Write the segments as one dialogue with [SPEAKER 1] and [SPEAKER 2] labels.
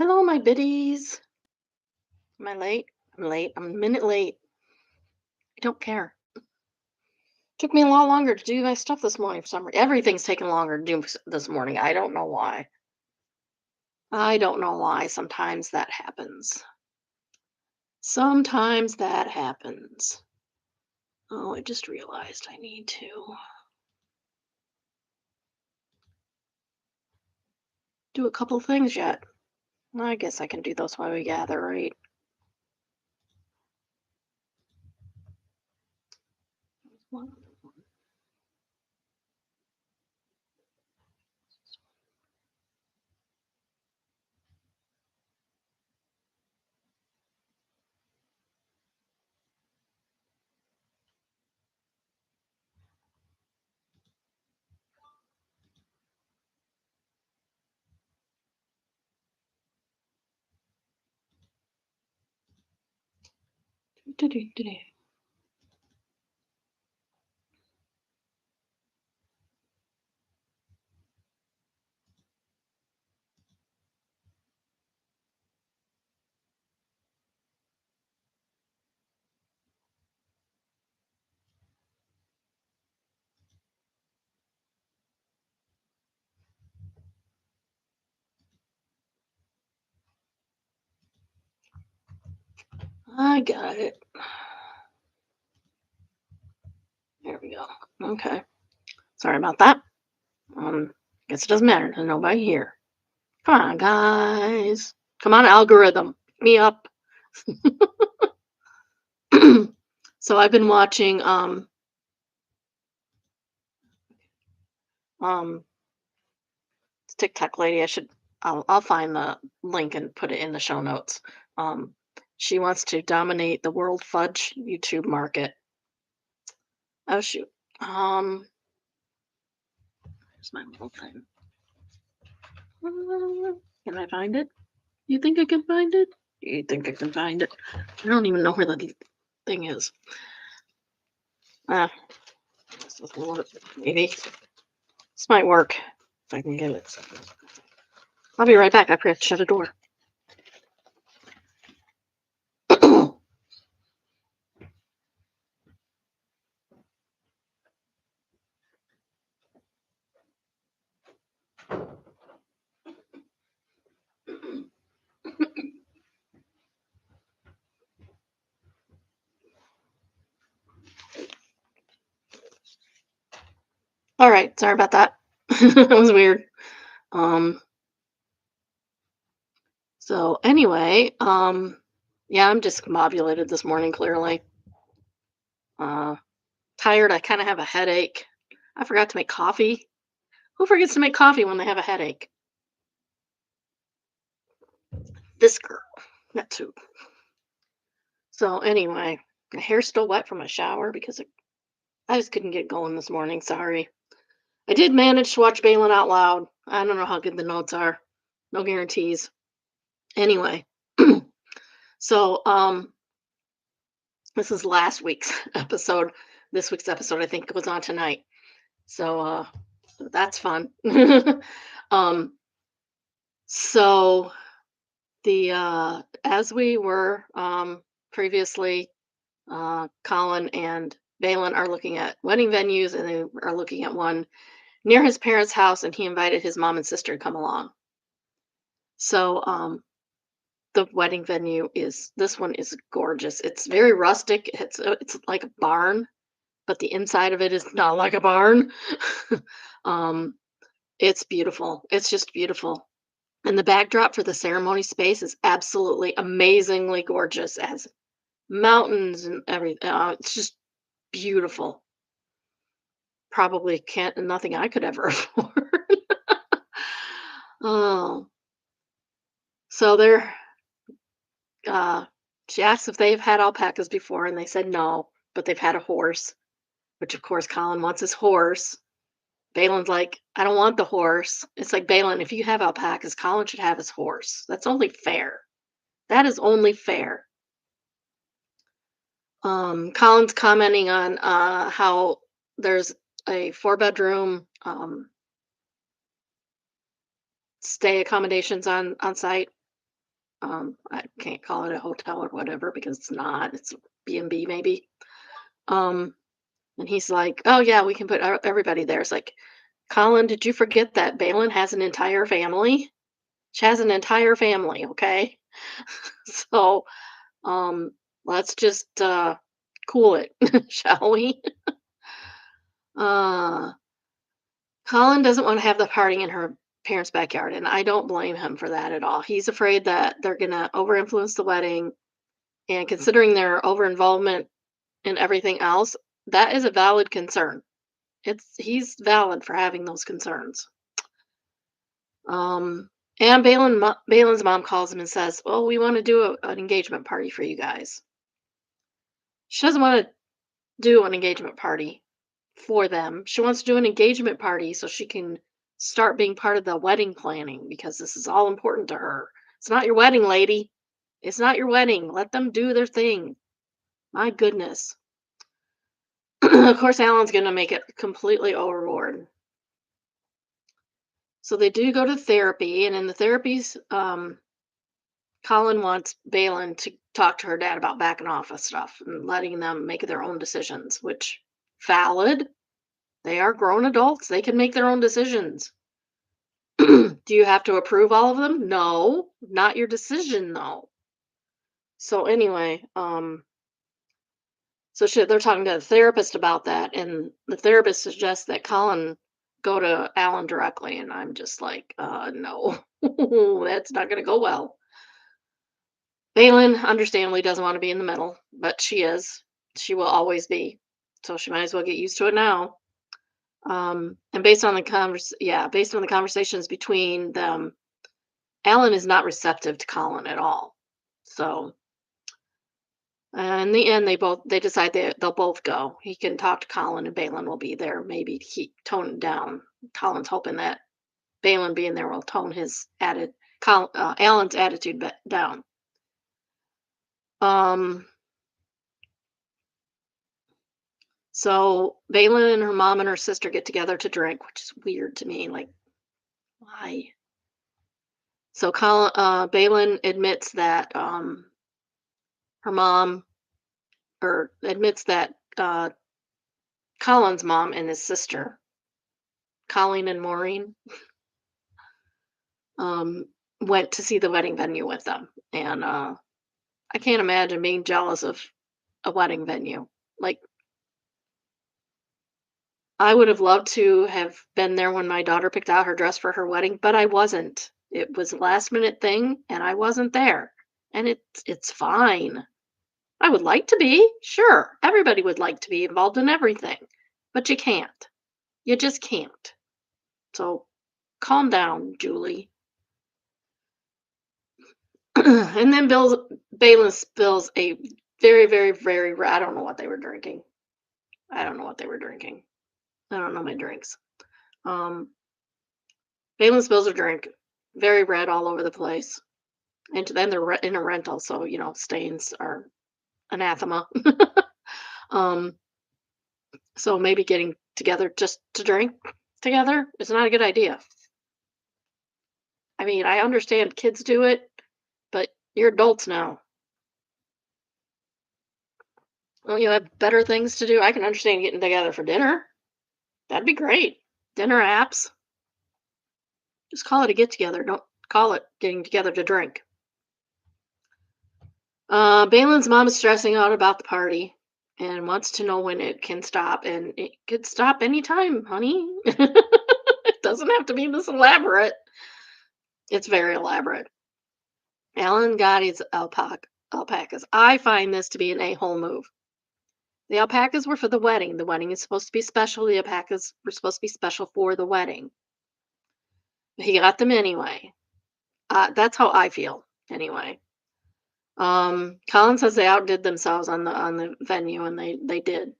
[SPEAKER 1] Hello, my biddies. Am I late? I'm late. I'm a minute late. I don't care. Took me a lot longer to do my stuff this morning for some reason. Everything's taking longer to do this morning. I don't know why. I don't know why. Sometimes that happens. Sometimes that happens. Oh, I just realized I need to do a couple things yet. I guess I can do those while we gather, right? I got it. There we go. Okay. Sorry about that. Guess it doesn't matter. There's nobody here. Come on, guys. Come on, algorithm. Pick me up. So I've been watching um this TikTok lady. I'll find the link and put it in the show notes. Um she wants to dominate the world fudge YouTube market. Oh shoot. Here's my little thing. Can I find it? You think I can find it? You think I can find it? I don't even know where the thing is. Ah, this doesn't work. Maybe this might work if I can get it. I'll be right back. I forgot to shut the door. All right, sorry about that. That was weird. Um, so anyway, yeah, I'm discombobulated this morning, clearly. Uh, Tired. I kind of have a headache. I forgot to make coffee. Who forgets to make coffee when they have a headache? This girl. That's who. So anyway, my hair's still wet from my shower because I just couldn't get going this morning. Sorry. I did manage to watch Balin out loud. I don't know how good the notes are. No guarantees. Anyway, so this is last week's episode. This week's episode, I think, goes on tonight. So that's fun. um, so the as we were previously, Colin and Balin are looking at wedding venues, and they are looking at one near his parents' house, and he invited his mom and sister to come along. So the wedding venue is this one is gorgeous. It's very rustic. It's like a barn, but the inside of it is not like a barn. um, it's beautiful. It's just beautiful. And the backdrop for the ceremony space is absolutely amazingly gorgeous. It has mountains and everything. It's just beautiful. Probably can't nothing I could ever afford. Oh, so uh, she asked if they've had alpacas before, and they said no, but they've had a horse, which of course Colin wants his horse. Balin's like, I don't want the horse. It's like, Balin, if you have alpacas, Colin should have his horse. That's only fair. That is only fair. Colin's commenting on how there's a 4-bedroom stay accommodations on site. I can't call it a hotel or whatever because it's not. It's B&B maybe. Um, and he's like, "Oh yeah, we can put everybody there." It's like, Colin, did you forget that Balin has an entire family? She has an entire family, okay? So, um, let's just cool it, shall we? Uh, Colin doesn't want to have the party in her parents' backyard, and I don't blame him for that at all. He's afraid that they're gonna over influence the wedding, and considering their over involvement in everything else, that is a valid concern. He's valid for having those concerns. Um, and Balin's mom calls him and says, "Well, we want to do an engagement party for you guys." She doesn't want to do an engagement party for them. She wants to do an engagement party so she can start being part of the wedding planning because this is all important to her. It's not your wedding, lady. It's not your wedding. Let them do their thing. My goodness. Of course, Alan's going to make it completely overboard. So they do go to therapy, and in the therapies, Colin wants Balin to talk to her dad about backing off of stuff and letting them make their own decisions, which valid. They are grown adults. They can make their own decisions. Do you have to approve all of them? No, not your decision though. So anyway, they're talking to the therapist about that, and the therapist suggests that Colin go to Alan directly, and I'm just like, no, that's not going to go well. Balin understandably doesn't want to be in the middle, but she is. She will always be. So she might as well get used to it now. And based on the conversations between them, Alan is not receptive to Colin at all. So in the end, they decide they'll both go. He can talk to Colin, and Balin will be there. Maybe he tone it down. Colin's hoping that Balin being there will tone Alan's attitude down. So Balin and her mom and her sister get together to drink, which is weird to me. Like, why? So Balin admits that her mom, or admits that Colin's mom and his sister, Colleen and Maureen, um, went to see the wedding venue with them. And I can't imagine being jealous of a wedding venue. Like, I would have loved to have been there when my daughter picked out her dress for her wedding, but I wasn't. It was a last minute thing and I wasn't there. And it's fine. I would like to be, sure. Everybody would like to be involved in everything, but you can't. You just can't. So calm down, Julie. And then Balin spills a very, very, very, I don't know what they were drinking. I don't know what they were drinking. I don't know my drinks. Um, Balin spills a drink, very red all over the place. And then they're in a rental, so, stains are anathema. um, so maybe getting together just to drink together is not a good idea. I mean, I understand kids do it, but you're adults now. Well, you have better things to do. I can understand getting together for dinner. That'd be great. Dinner apps. Just call it a get together. Don't call it getting together to drink. Balin's mom is stressing out about the party and wants to know when it can stop. And it could stop anytime, honey. It doesn't have to be this elaborate. It's very elaborate. Alan got his alpacas. I find this to be an a-hole move. The alpacas were for the wedding. The wedding is supposed to be special. The alpacas were supposed to be special for the wedding. He got them anyway. That's how I feel, anyway. Colin says they outdid themselves on the venue, and they did.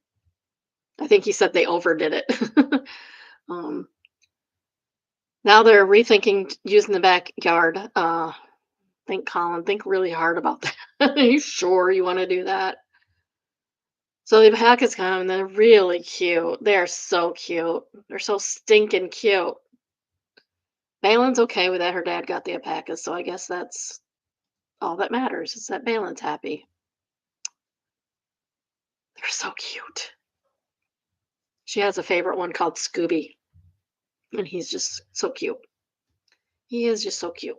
[SPEAKER 1] I think he said they overdid it. um, Now they're rethinking using the backyard. Think, Colin, think really hard about that. Are you sure you want to do that? So the alpacas come, and they're really cute. They're so cute. They're so stinking cute. Balin's okay with that. Her dad got the alpacas, so I guess that's All that matters is that Balin's happy. They're so cute. She has a favorite one called Scooby, and he's just so cute. He is just so cute.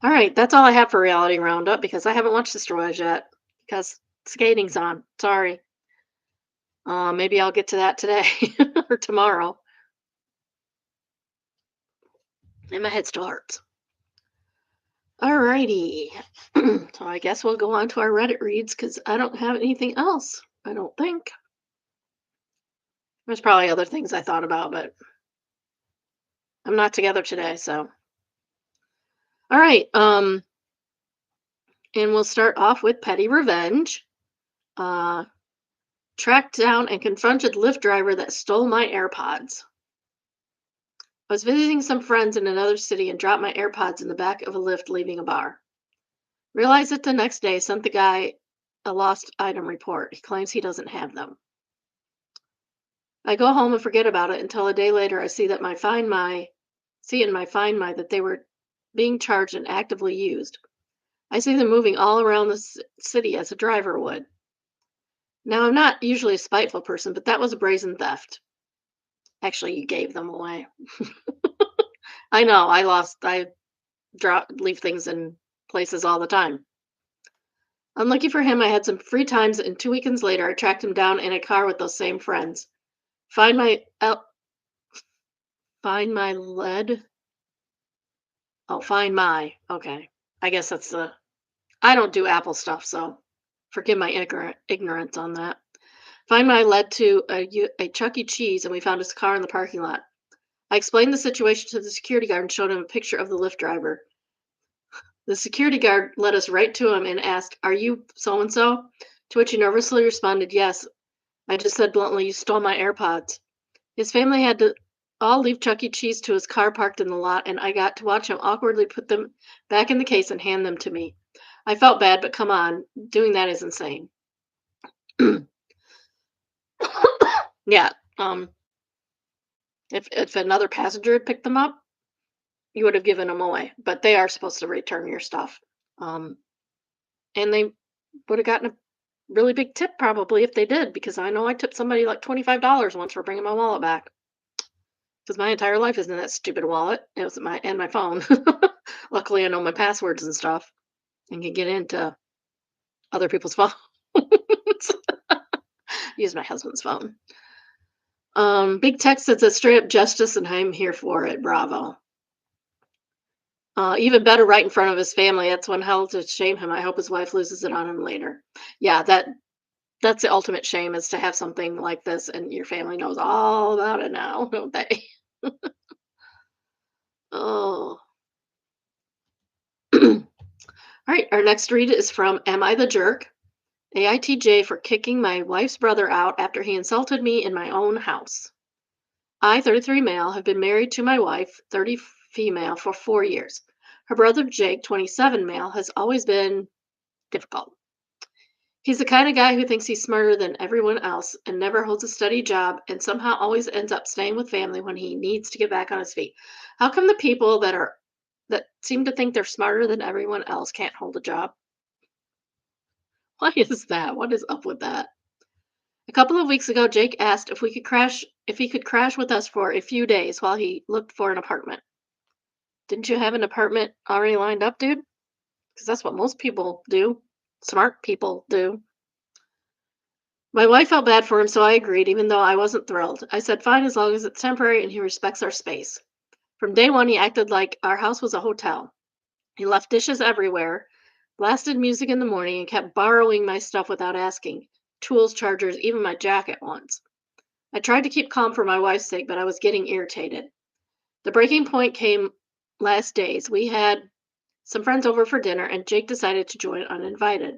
[SPEAKER 1] All right, that's all I have for reality roundup because I haven't watched Destroyers yet because skating's on. Sorry. Maybe I'll get to that today or tomorrow. And my head still hurts. All righty. So I guess we'll go on to our Reddit reads because I don't have anything else. I don't think. There's probably other things I thought about, but I'm not together today, so. All right. And we'll start off with petty revenge. Uh, Tracked down and confronted Lyft driver that stole my AirPods. I was visiting some friends in another city and dropped my AirPods in the back of a Lyft leaving a bar. Realized it the next day, sent the guy a lost item report. He claims he doesn't have them. I go home and forget about it until a day later I see that see in my Find My that they were being charged and actively used. I see them moving all around the city as a driver would. Now, I'm not usually a spiteful person, but that was a brazen theft. Actually, you gave them away. I know, I leave things in places all the time. Unlucky for him, I had some free times, and 2 weekends later, I tracked him down in a car with those same friends. Find my, el- find my lead. Oh, find my. Okay. I guess that's the. I don't do Apple stuff, so forgive my ignorance on that. Find My led to a Chuck E. Cheese, and we found his car in the parking lot. I explained the situation to the security guard and showed him a picture of the Lyft driver. The security guard led us right to him and asked, "Are you so and so?" To which he nervously responded, "Yes." I just said bluntly, "You stole my AirPods." His family had to all leave Chuck E. Cheese to his car parked in the lot, and I got to watch him awkwardly put them back in the case and hand them to me. I felt bad, but come on, doing that is insane. Yeah. If another passenger had picked them up, you would have given them away. But they are supposed to return your stuff. Um, and they would have gotten a really big tip probably if they did, because I know I tipped somebody like $25 once for bringing my wallet back. Because my entire life is in that stupid wallet. It was my phone. Luckily, I know my passwords and stuff and can get into other people's phones. Use my husband's phone. Big text that says straight up justice, and I'm here for it. Bravo. Even better, right in front of his family. That's one hell to shame him. I hope his wife loses it on him later. Yeah, that's the ultimate shame is to have something like this and your family knows all about it now, don't they? Oh. All right, our next read is from Am I the Jerk? AITJ for kicking my wife's brother out after he insulted me in my own house. I, 33 male, have been married to my wife, 30 female, for 4 years. Her brother Jake, 27 male, has always been difficult. He's the kind of guy who thinks he's smarter than everyone else and never holds a steady job and somehow always ends up staying with family when he needs to get back on his feet. How come the people that seem to think they're smarter than everyone else can't hold a job? Why is that? What is up with that? A couple of weeks ago, Jake asked if he could crash with us for a few days while he looked for an apartment. Didn't you have an apartment already lined up, dude? Because that's what most people do. Smart people do. My wife felt bad for him, so I agreed, even though I wasn't thrilled. I said, fine, as long as it's temporary and he respects our space. From day one, he acted like our house was a hotel. He left dishes everywhere, blasted music in the morning, and kept borrowing my stuff without asking tools, chargers, even my jacket once. I tried to keep calm for my wife's sake, but I was getting irritated. The breaking point came last days. We had some friends over for dinner, and Jake decided to join uninvited.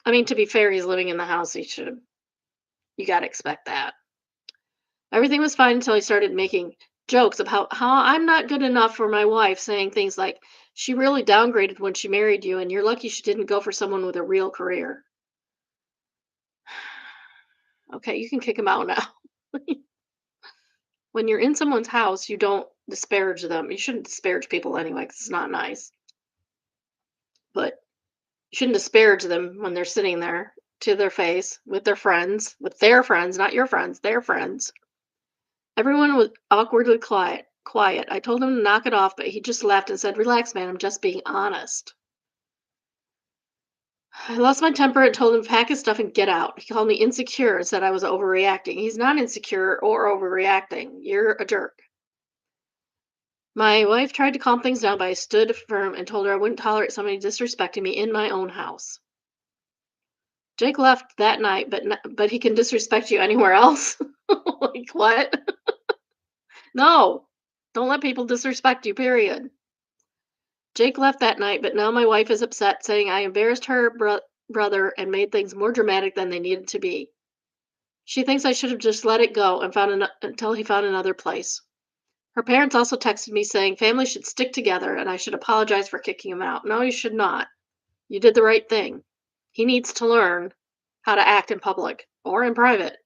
[SPEAKER 1] I mean, to be fair, he's living in the house. You got to expect that. Everything was fine until he started making jokes about how I'm not good enough for my wife, saying things like, she really downgraded when she married you, and you're lucky she didn't go for someone with a real career. Okay, you can kick him out now. When you're in someone's house, you don't disparage them. You shouldn't disparage people anyway, because it's not nice. but you shouldn't disparage them when they're sitting there to their face with their friends, not your friends, their friends. Everyone was awkwardly quiet. I told him to knock it off, but he just laughed and said, "Relax, man, I'm just being honest." I lost my temper and told him to pack his stuff and get out. He called me insecure and said I was overreacting. He's not insecure or overreacting. You're a jerk. My wife tried to calm things down, but I stood firm and told her I wouldn't tolerate somebody disrespecting me in my own house. Jake left that night, but he can disrespect you anywhere else. Like what? No, don't let people disrespect you. Period. Jake left that night, but now my wife is upset, saying I embarrassed her brother and made things more dramatic than they needed to be. She thinks I should have just let it go and until he found another place. Her parents also texted me saying families should stick together and I should apologize for kicking him out. No, you should not. You did the right thing. He needs to learn how to act in public or in private.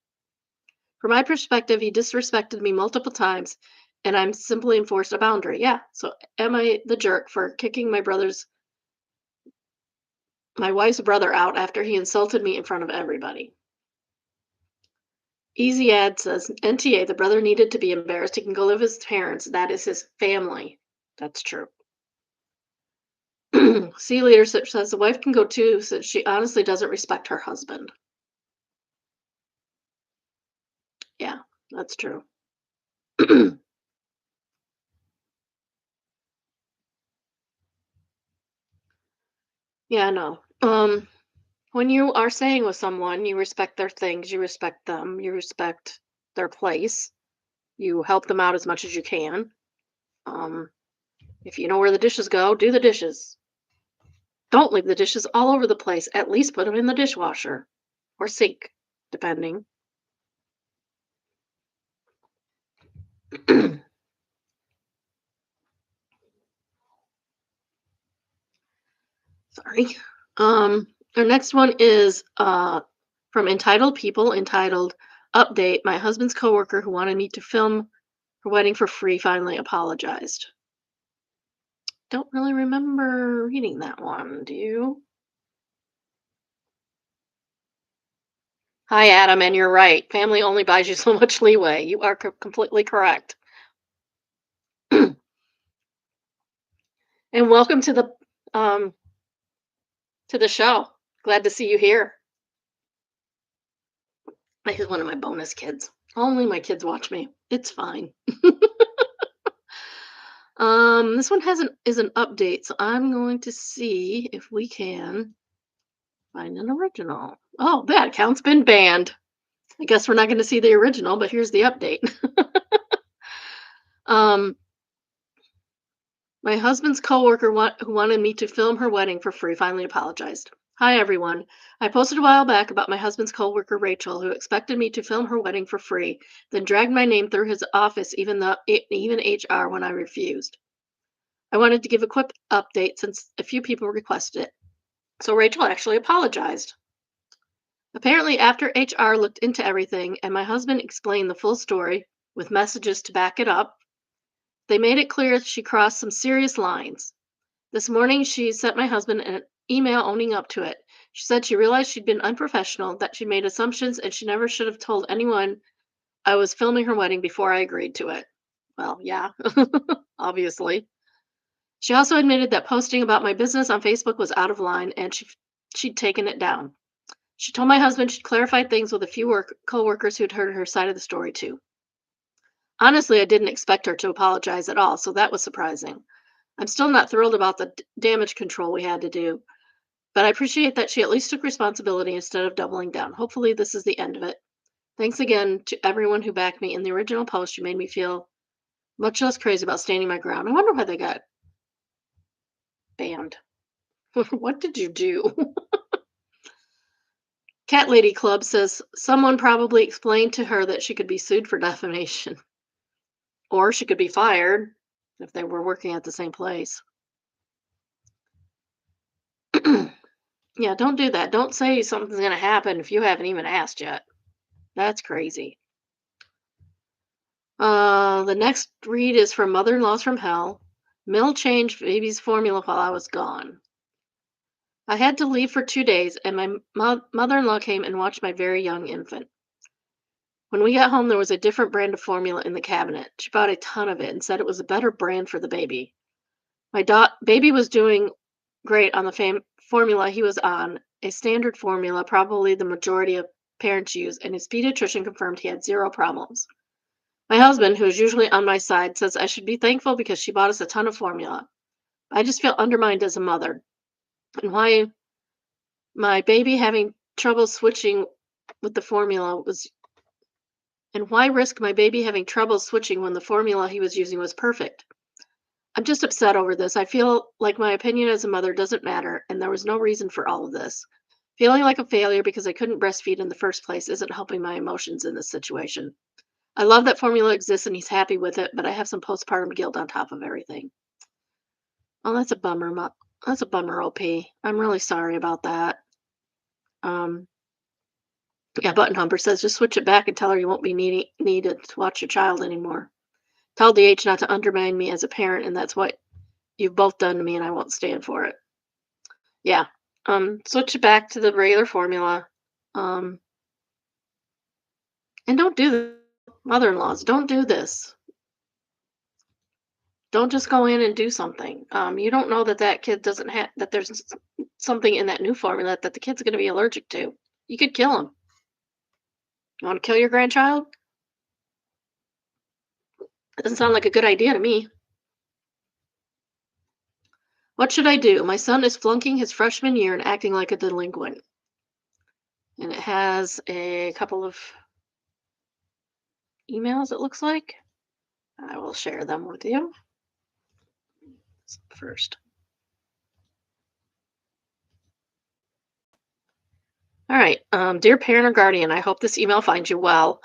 [SPEAKER 1] From my perspective, he disrespected me multiple times and I'm simply enforced a boundary. Yeah. So am I the jerk for kicking my wife's brother out after he insulted me in front of everybody? Easy Ad says NTA, the brother needed to be embarrassed. He can go live with his parents. That is his family. That's true. C Leadership says the wife can go too, since she honestly doesn't respect her husband. Yeah, that's true. Yeah, no. When you are staying with someone, you respect their things, you respect them, you respect their place, you help them out as much as you can. Um, if you know where the dishes go, do the dishes. Don't leave the dishes all over the place. At least put them in the dishwasher or sink, depending. Sorry. Our next one is from Entitled People, entitled "Update: My husband's coworker who wanted me to film her wedding for free finally apologized." Don't really remember reading that one. Do you? Hi, Adam, and you're right. Family only buys you so much leeway. You are completely correct. And welcome um to the show. Glad to see you here. This is one of my bonus kids. Only my kids watch me. It's fine. This one is an update, so I'm going to see if we can find an original. Oh, that account's been banned. I guess we're not going to see the original, but here's the update. um, my husband's coworker who wanted me to film her wedding for free finally apologized. Hi everyone. I posted a while back about my husband's coworker Rachel, who expected me to film her wedding for free, then dragged my name through his office, even HR when I refused. I wanted to give a quick update since a few people requested it. So Rachel actually apologized. Apparently, after HR looked into everything and my husband explained the full story with messages to back it up, they made it clear she crossed some serious lines. This morning, she sent my husband an email owning up to it. She said she realized she'd been unprofessional, that she made assumptions, and she never should have told anyone I was filming her wedding before I agreed to it. Well, yeah, obviously. She also admitted that posting about my business on Facebook was out of line and she'd taken it down. She told my husband she'd clarified things with a few co-workers who'd heard her side of the story too. Honestly, I didn't expect her to apologize at all, so that was surprising. I'm still not thrilled about the damage control we had to do, but I appreciate that she at least took responsibility instead of doubling down. Hopefully, this is the end of it. Thanks again to everyone who backed me in the original post. You made me feel much less crazy about standing my ground. I wonder why they got banned. What did you do? Cat Lady Club says someone probably explained to her that she could be sued for defamation or she could be fired if they were working at the same place. Yeah, don't do that. Don't say something's going to happen if you haven't even asked yet. That's crazy. The next read is from Mother-in-Laws from Hell. Mill changed baby's formula while I was gone. I had to leave for 2 days, and my mother-in-law came and watched my very young infant. When we got home, there was a different brand of formula in the cabinet. She bought a ton of it and said it was a better brand for the baby. My baby was doing great on the formula he was on, a standard formula, probably the majority of parents use, and his pediatrician confirmed he had zero problems. My husband, who is usually on my side, says I should be thankful because she bought us a ton of formula. I just feel undermined as a mother. And why my baby having trouble switching with the formula was and why risk my baby having trouble switching when the formula he was using was perfect? I'm just upset over this. I feel like my opinion as a mother doesn't matter, and there was no reason for all of this. Feeling like a failure because I couldn't breastfeed in the first place isn't helping my emotions in this situation. I love that formula exists and he's happy with it, but I have some postpartum guilt on top of everything. Oh, that's a bummer. That's a bummer, OP. I'm really sorry about that. Um, yeah, Button Humper says just switch it back and tell her you won't be needed to watch your child anymore. Tell DH not to undermine me as a parent, and that's what you've both done to me, and I won't stand for it. Yeah. Switch it back to the regular formula. Um, and don't do this. Mother-in-laws, don't do this. Don't just go in and do something. You don't know that that kid doesn't have that there's something in that new formula that the kid's going to be allergic to. You could kill him. You want to kill your grandchild? That doesn't sound like a good idea to me. What should I do? My son is flunking his freshman year and acting like a delinquent. And it has a couple of emails, it looks like. I will share them with you first. All right. Dear parent or guardian, I hope this email finds you well.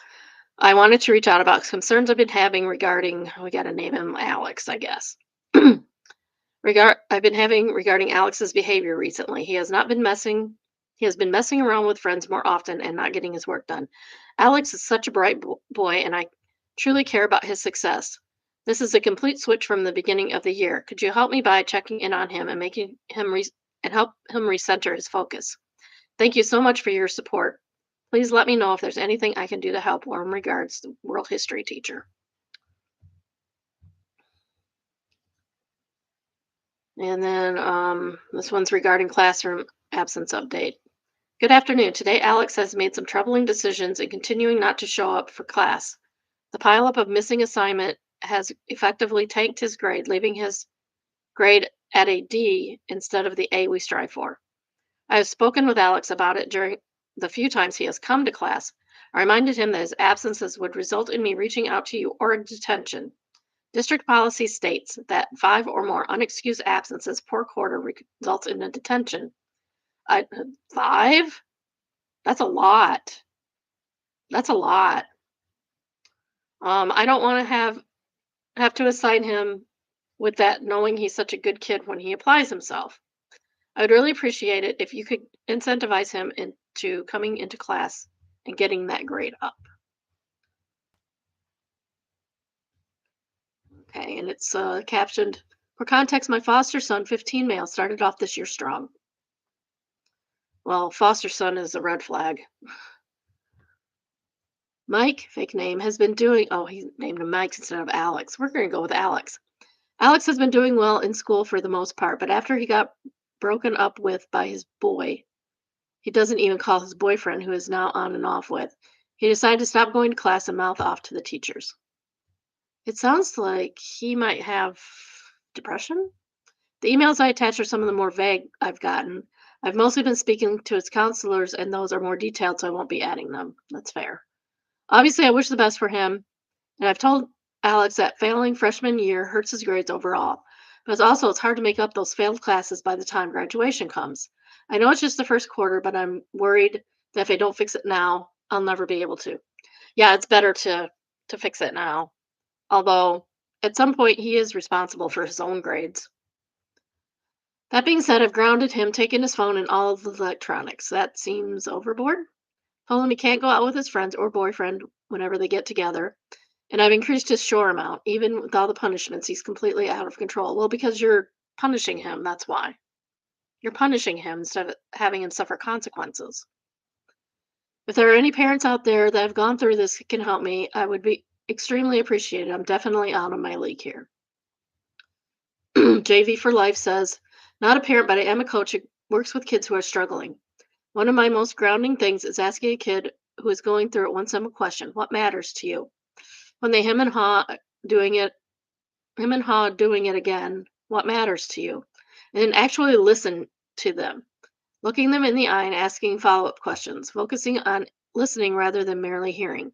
[SPEAKER 1] I wanted to reach out about concerns I've been having regarding, we got to name him Alex, I guess. I've been having regarding Alex's behavior recently. He has been messing around with friends more often and not getting his work done. Alex is such a bright boy, and I truly care about his success. This is a complete switch from the beginning of the year. Could you help me by checking in on him and making him and help him recenter his focus? Thank you so much for your support. Please let me know if there's anything I can do to help. Warm regards, the world history teacher. And then this one's regarding classroom absence update. Good afternoon. Today, Alex has made some troubling decisions and continuing not to show up for class. The pileup of missing assignment has effectively tanked his grade, leaving his grade at a D instead of the A we strive for. I have spoken with Alex about it during the few times he has come to class. I reminded him that his absences would result in me reaching out to you or in detention. District policy states that 5 or more unexcused absences per quarter results in a detention. 5? That's a lot. That's a lot. I don't want to have to assign him with that, knowing he's such a good kid when he applies himself. I would really appreciate it if you could incentivize him into coming into class and getting that grade up. Okay, and it's captioned, for context, my foster son, 15 male, started off this year strong. Well, foster son is a red flag. Mike, fake name, has been doing, oh, he named him Mike instead of Alex. We're going to go with Alex. Alex has been doing well in school for the most part, but after he got broken up with by his boy, he doesn't even call his boyfriend, who is now on and off with, he decided to stop going to class and mouth off to the teachers. It sounds like he might have depression. The emails I attach are some of the more vague I've gotten. I've mostly been speaking to his counselors, and those are more detailed, so I won't be adding them. That's fair. Obviously, I wish the best for him, and I've told Alex that failing freshman year hurts his grades overall. But it's hard to make up those failed classes by the time graduation comes. I know it's just the first quarter, but I'm worried that if I don't fix it now, I'll never be able to. Yeah, it's better to fix it now. Although at some point he is responsible for his own grades. That being said, I've grounded him, taken his phone and all of the electronics. That seems overboard. Told him he can't go out with his friends or boyfriend whenever they get together. And I've increased his shore amount. Even with all the punishments, he's completely out of control. Well, because you're punishing him, that's why. You're punishing him instead of having him suffer consequences. If there are any parents out there that have gone through this who can help me, I would be extremely appreciated. I'm definitely out of my league here. JV for Life says, not a parent, but I am a coach who works with kids who are struggling. One of my most grounding things is asking a kid who is going through it one simple question: what matters to you? When they doing it, him and ha doing it again, what matters to you? And then actually listen to them, looking them in the eye and asking follow-up questions, focusing on listening rather than merely hearing.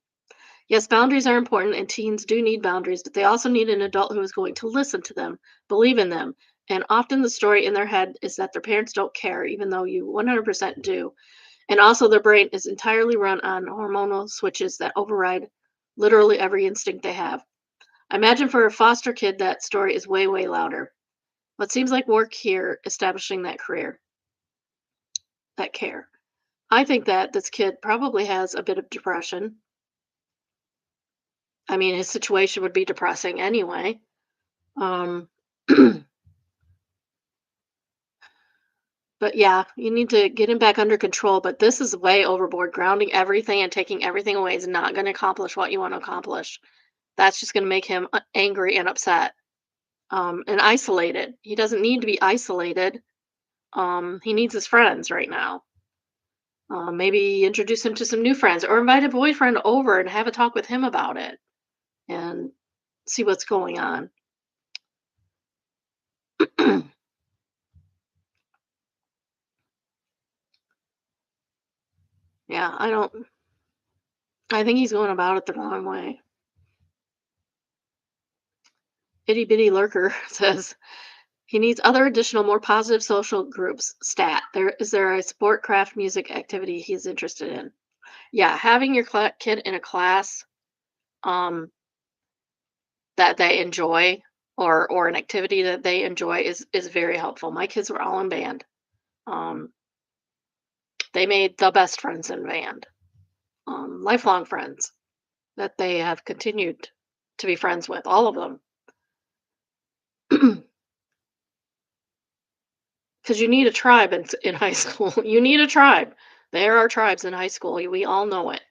[SPEAKER 1] Yes, boundaries are important, and teens do need boundaries, but they also need an adult who is going to listen to them, believe in them. And often the story in their head is that their parents don't care, even though you 100% do. And also, their brain is entirely run on hormonal switches that override literally every instinct they have. I imagine for a foster kid, that story is way, way louder. What seems like work here, establishing that career, that care. I think that this kid probably has a bit of depression. I mean, his situation would be depressing anyway. Um, but yeah, you need to get him back under control. But this is way overboard. Grounding everything and taking everything away is not going to accomplish what you want to accomplish. That's just going to make him angry and upset, and isolated. He doesn't need to be isolated. He needs his friends right now. Maybe introduce him to some new friends or invite a boyfriend over and have a talk with him about it and see what's going on. Yeah, I think he's going about it the wrong way. Itty bitty lurker says he needs other additional, more positive social groups. Stat. There a sport, craft, music activity he's interested in? Yeah, having your kid in a class um, that they enjoy or an activity that they enjoy is very helpful. My kids were all in band. Um, they made the best friends in band, lifelong friends that they have continued to be friends with, all of them. Because you need a tribe in high school. You need a tribe. There are tribes in high school. We all know it.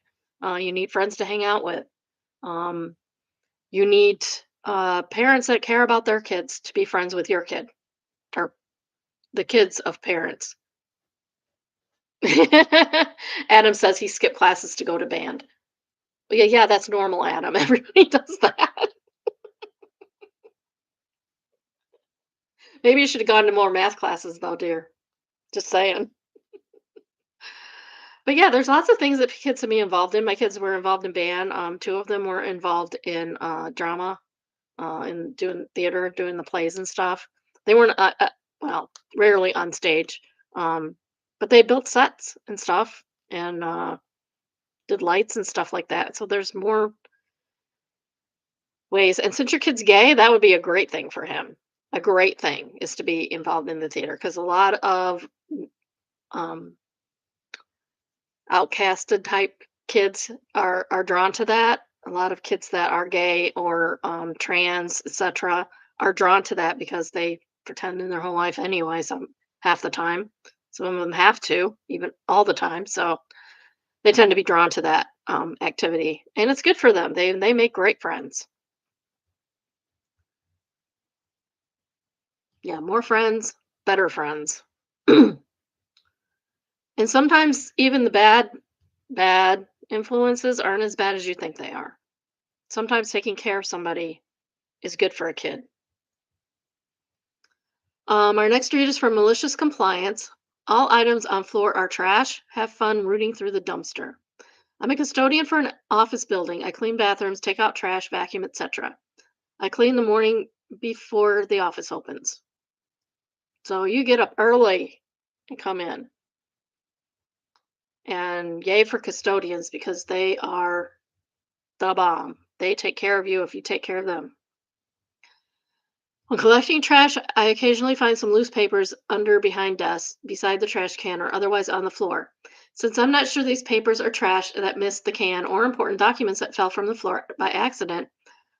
[SPEAKER 1] You need friends to hang out with. Um, you need parents that care about their kids to be friends with your kid or the kids of parents. Adam says he skipped classes to go to band. Yeah, yeah, that's normal, Adam. Everybody does that. Maybe you should have gone to more math classes, though, dear. Just saying. But yeah, there's lots of things that kids can be involved in. My kids were involved in band. Two of them were involved in drama, and doing theater, doing the plays and stuff. They weren't, well, rarely on stage, um, but they built sets and stuff and did lights and stuff like that. So there's more ways. And since your kid's gay, that would be a great thing for him. A great thing is to be involved in the theater because a lot of um, outcasted type kids are drawn to that. A lot of kids that are gay or trans, etc., are drawn to that because they pretend in their whole life anyway. Some half the time, some of them have to even all the time. So they tend to be drawn to that activity, and it's good for them. They make great friends. Yeah, more friends, better friends. And sometimes even the bad influences aren't as bad as you think they are. Sometimes taking care of somebody is good for a kid. Our next read is from Malicious Compliance. All items on floor are trash. Have fun rooting through the dumpster. I'm a custodian for an office building. I clean bathrooms, take out trash, vacuum, etc. I clean the morning before the office opens. So you get up early and come in. And yay for custodians because they are the bomb. They take care of you if you take care of them. When collecting trash, I occasionally find some loose papers under behind desks, beside the trash can, or otherwise on the floor. Since I'm not sure these papers are trash that missed the can or important documents that fell from the floor by accident,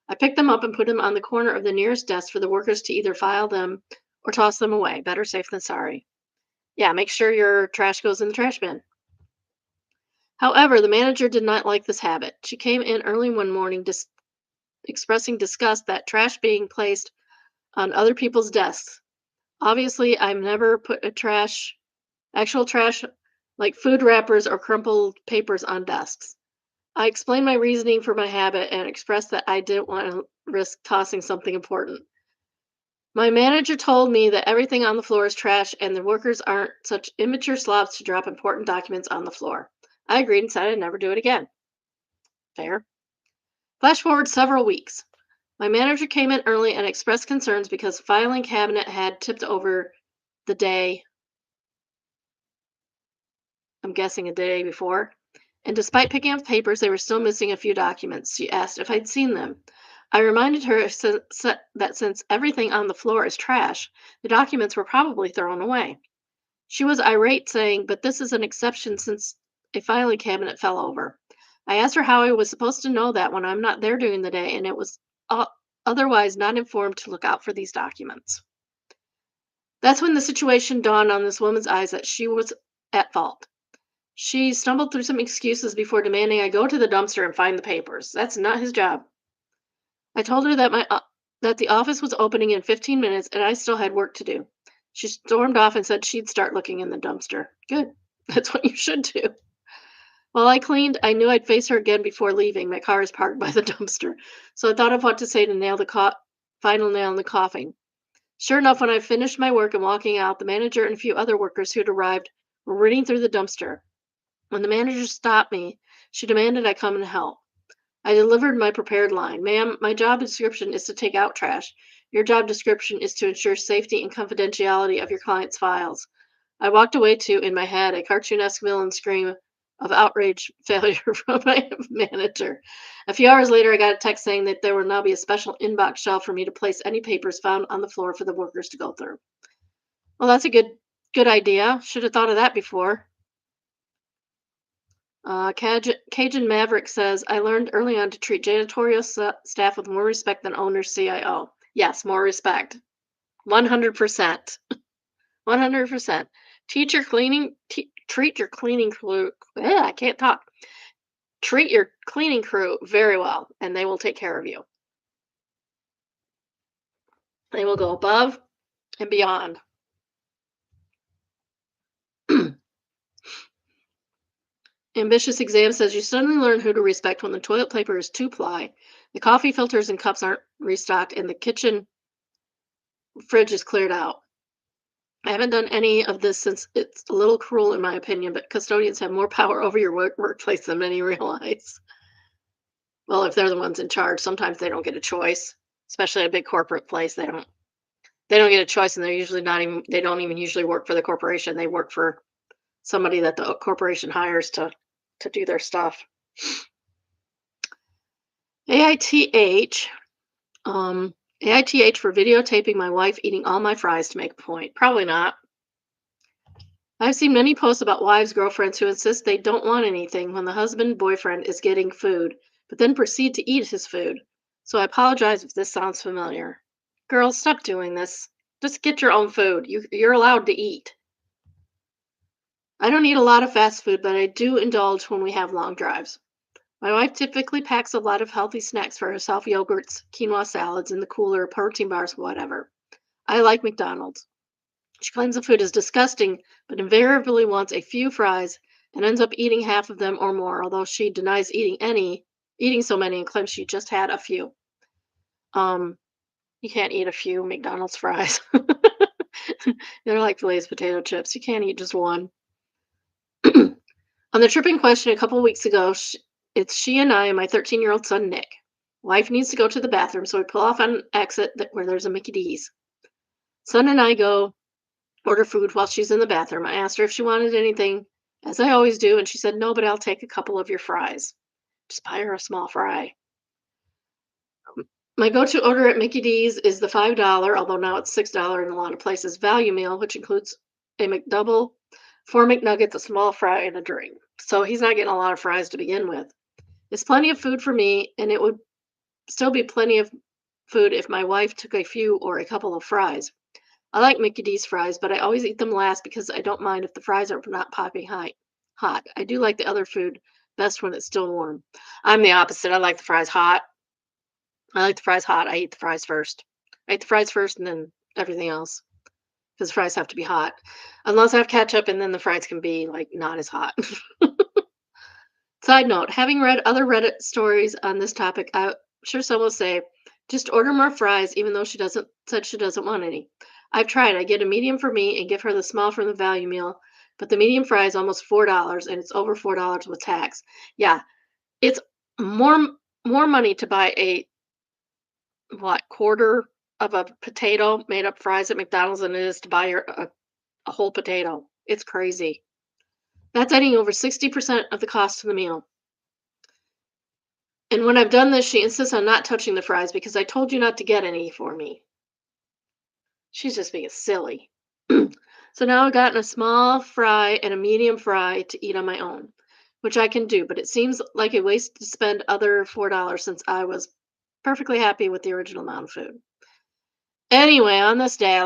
[SPEAKER 1] I pick them up and put them on the corner of the nearest desk for the workers to either file them or toss them away. Better safe than sorry. Yeah, make sure your trash goes in the trash bin. However, the manager did not like this habit. She came in early one morning expressing disgust that trash being placed on other people's desks. Obviously, I've never put actual trash like food wrappers or crumpled papers on desks. I explained my reasoning for my habit and expressed that I didn't want to risk tossing something important. My manager told me that everything on the floor is trash and the workers aren't such immature slobs to drop important documents on the floor. I agreed and said I'd never do it again. Fair. Flash forward several weeks. My manager came in early and expressed concerns because the filing cabinet had tipped over the day, I'm guessing a day before. And despite picking up papers, they were still missing a few documents. She asked if I'd seen them. I reminded her that since everything on the floor is trash, the documents were probably thrown away. She was irate, saying, "But this is an exception since a filing cabinet fell over." I asked her how I was supposed to know that when I'm not there during the day and it was uh, otherwise not informed to look out for these documents. That's when the situation dawned on this woman's eyes that she was at fault. She stumbled through some excuses before demanding I go to the dumpster and find the papers. That's not his job. I told her that that the office was opening in 15 minutes and I still had work to do. She stormed off and said she'd start looking in the dumpster. Good. That's what you should do. While I cleaned, I knew I'd face her again before leaving. My car is parked by the dumpster. So I thought of what to say to nail the final nail in the coffin. Sure enough, when I finished my work and walking out, the manager and a few other workers who'd arrived were reading through the dumpster. When the manager stopped me, she demanded I come and help. I delivered my prepared line. Ma'am, my job description is to take out trash. Your job description is to ensure safety and confidentiality of your client's files. I walked away to, in my head, a cartoonesque villain scream of outrage failure from my manager. A few hours later, I got a text saying that there will now be a special inbox shelf for me to place any papers found on the floor for the workers to go through. Well, that's a good idea. Should have thought of that before. Cajun Maverick says, I learned early on to treat janitorial staff with more respect than owner's CIO. Yes, more respect. 100%. 100%. Treat your cleaning crew. I can't talk. Treat your cleaning crew very well, and they will take care of you. They will go above and beyond. Ambitious Exam says you suddenly learn who to respect when the toilet paper is two ply, the coffee filters and cups aren't restocked, and the kitchen fridge is cleared out. I haven't done any of this since it's a little cruel, in my opinion, but custodians have more power over your workplace than many realize. Well, if they're the ones in charge, sometimes they don't get a choice, especially at a big corporate place. They don't get a choice, and they're usually not even they don't even usually work for the corporation. They work for somebody that the corporation hires to do their stuff. AITH, AITH for videotaping my wife eating all my fries to make a point. Probably not. I've seen many posts about wives, girlfriends who insist they don't want anything when the husband, boyfriend is getting food, but then proceed to eat his food. So I apologize if this sounds familiar. Girls, stop doing this. Just get your own food. You're allowed to eat. I don't eat a lot of fast food, but I do indulge when we have long drives. My wife typically packs a lot of healthy snacks for herself: yogurts, quinoa salads in the cooler, protein bars, whatever. I like McDonald's. She claims the food is disgusting, but invariably wants a few fries and ends up eating half of them or more, although she denies eating so many and claims she just had a few. Um, you can't eat a few McDonald's fries. They're like Lay's potato chips. You can't eat just one. On the trip in question a couple of weeks ago, it's she and I and my 13-year-old son, Nick. Wife needs to go to the bathroom, so we pull off on an exit where there's a Mickey D's. Son and I go order food while she's in the bathroom. I asked her if she wanted anything, as I always do, and she said, no, but I'll take a couple of your fries. Just buy her a small fry. My go to order at Mickey D's is the $5, although now it's $6 in a lot of places, value meal, which includes a McDouble, 4 McNuggets, a small fry, and a drink. So he's not getting a lot of fries to begin with. It's plenty of food for me, and it would still be plenty of food if my wife took a few or a couple of fries. I like Mickey D's fries, but I always eat them last because I don't mind if the fries are not popping hot. I do like the other food best when it's still warm. I'm the opposite. I like the fries hot. I like the fries hot. I eat the fries first. I eat the fries first and then everything else because fries have to be hot. Unless I have ketchup and then the fries can be like not as hot. Side note, having read other Reddit stories on this topic, I'm sure some will say, just order more fries, even though she doesn't want any. I've tried. I get a medium for me and give her the small from the value meal, but the medium fry is almost $4 and it's over $4 with tax. Yeah, it's more more money to buy a quarter of a potato made up fries at McDonald's than it is to buy a whole potato. It's crazy. That's adding over 60% of the cost of the meal. And when I've done this, she insists on not touching the fries because I told you not to get any for me. She's just being silly. So now I've gotten a small fry and a medium fry to eat on my own, which I can do, but it seems like a waste to spend other $4 since I was perfectly happy with the original amount of food. Anyway, on this day, I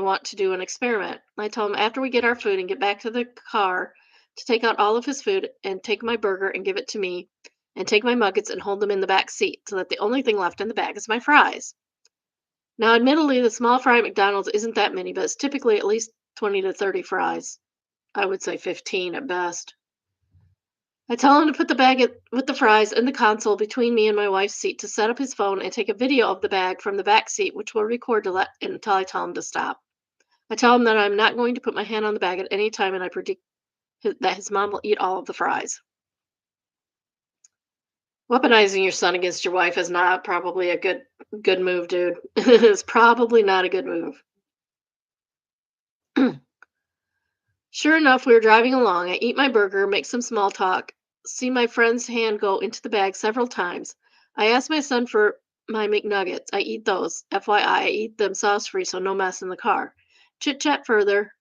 [SPEAKER 1] want to do an experiment. I tell him after we get our food and get back to the car to take out all of his food and take my burger and give it to me and take my nuggets and hold them in the back seat so that the only thing left in the bag is my fries. Now, admittedly, the small fry at McDonald's isn't that many, but it's typically at least 20 to 30 fries. I would say 15 at best. I tell him to put the with the fries in the console between me and my wife's seat to set up his phone and take a video of the bag from the back seat, which will record until I tell him to stop. I tell him that I'm not going to put my hand on the bag at any time, and I predict that his mom will eat all of the fries. Weaponizing your son against your wife is not probably a good move, dude. It's probably not a good move. Sure enough, we were driving along. I eat my burger, make some small talk, see my friend's hand go into the bag several times. I ask my son for my McNuggets. I eat those. FYI, I eat them sauce free, so no mess in the car. Chit chat further,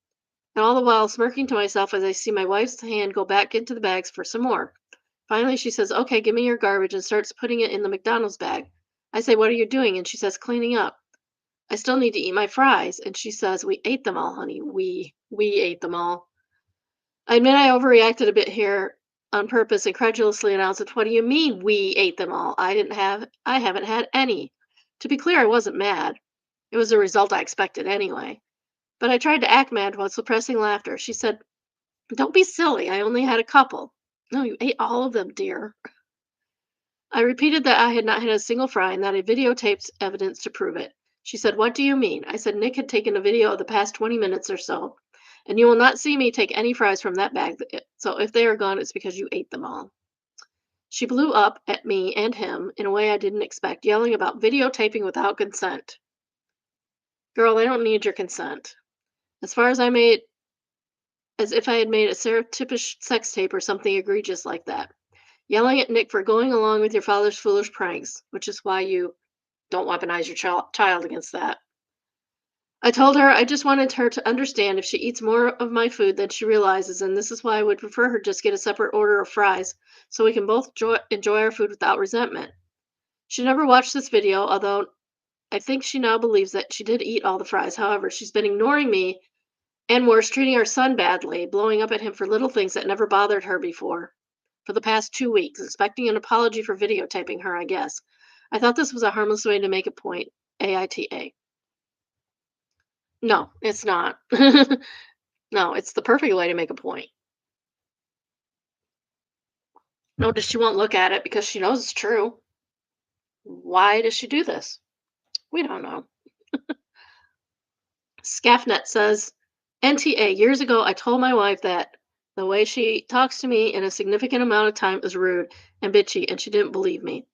[SPEAKER 1] and all the while smirking to myself as I see my wife's hand go back into the bags for some more. Finally, she says, "Okay, give me your garbage," and starts putting it in the McDonald's bag. I say, "What are you doing?" And she says, "Cleaning up." I still need to eat my fries. And she says, "We ate them all, honey. We ate them all." I admit I overreacted a bit here on purpose and credulously announced, "What do you mean we ate them all? I haven't had any." To be clear, I wasn't mad. It was the result I expected anyway. But I tried to act mad while suppressing laughter. She said, "Don't be silly. I only had a couple." "No, you ate all of them, dear." I repeated that I had not had a single fry and that I videotaped evidence to prove it. She said, "What do you mean?" I said, "Nick had taken a video of the past 20 minutes or so, and you will not see me take any fries from that bag. So if they are gone, it's because you ate them all." She blew up at me and him in a way I didn't expect, yelling about videotaping without consent. Girl, I don't need your consent. As far as I made, as if I had made a surreptitious sex tape or something egregious like that. Yelling at Nick for going along with your father's foolish pranks, which is why you don't weaponize your child against that. I told her I just wanted her to understand if she eats more of my food than she realizes, and this is why I would prefer her just get a separate order of fries so we can both enjoy our food without resentment. She never watched this video, although I think she now believes that she did eat all the fries. However, she's been ignoring me and worse, treating our son badly, blowing up at him for little things that never bothered her before for the past 2 weeks, expecting an apology for videotaping her, I guess. I thought this was a harmless way to make a point. AITA. No, it's not. No, it's the perfect way to make a point. Notice she won't look at it because she knows it's true. Why does she do this? We don't know. Scaffnet says, NTA, years ago, I told my wife that the way she talks to me in a significant amount of time is rude and bitchy, and she didn't believe me.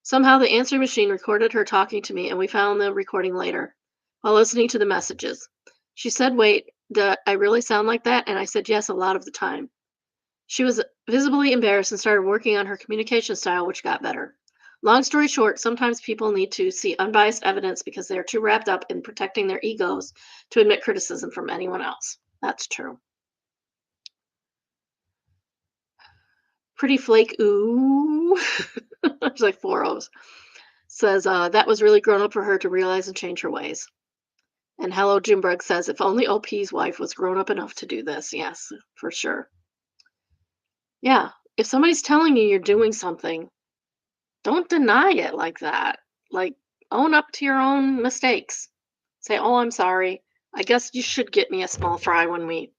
[SPEAKER 1] Somehow the answering machine recorded her talking to me, and we found the recording later while listening to the messages. She said, "Wait, do I really sound like that?" And I said, "Yes, a lot of the time." She was visibly embarrassed and started working on her communication style, which got better. Long story short, sometimes people need to see unbiased evidence because they are too wrapped up in protecting their egos to admit criticism from anyone else. That's true. Pretty Flake, ooh. There's like four O's. Says, that was really grown up for her to realize and change her ways. And Hello Junebug says, if only OP's wife was grown up enough to do this. Yes, for sure. Yeah. If somebody's telling you you're doing something, don't deny it like that. Like, own up to your own mistakes. Say, "Oh, I'm sorry. I guess you should get me a small fry when we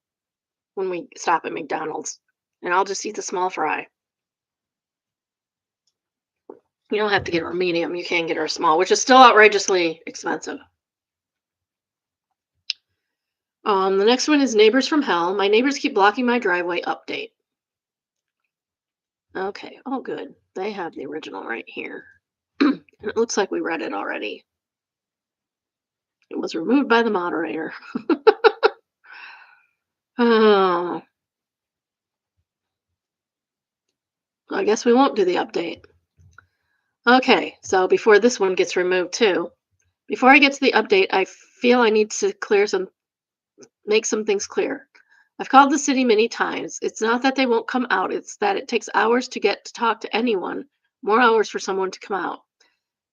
[SPEAKER 1] stop at McDonald's, and I'll just eat the small fry." You don't have to get her a medium. You can get her a small, which is still outrageously expensive. The next one is Neighbors from Hell. My neighbors keep blocking my driveway update. Okay. Oh, good. They have the original right here. And it looks like we read it already. It was removed by the moderator. Oh, I guess we won't do the update. Okay, so before this one gets removed too, before I get to the update, I feel I need to make some things clear. I've called the city many times. It's not that they won't come out, it's that it takes hours to get to talk to anyone, more hours for someone to come out.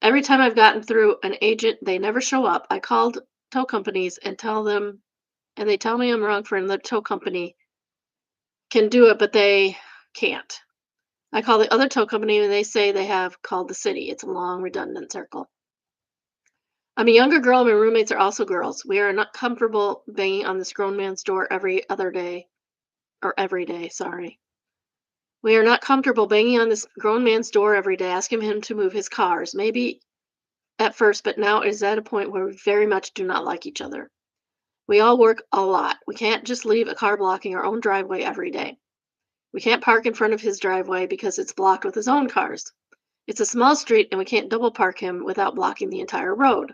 [SPEAKER 1] Every time I've gotten through an agent, they never show up. I called tow companies and they tell me I'm wrong for the tow company can do it, but they can't. I call the other tow company and they say they have called the city. It's a long, redundant circle. I'm a younger girl and my roommates are also girls. We are not comfortable banging on this grown man's door every other day, or every day, sorry. We are not comfortable banging on this grown man's door every day, asking him to move his cars. Maybe at first, but now it is at a point where we very much do not like each other. We all work a lot. We can't just leave a car blocking our own driveway every day. We can't park in front of his driveway because it's blocked with his own cars. It's a small street and we can't double park him without blocking the entire road.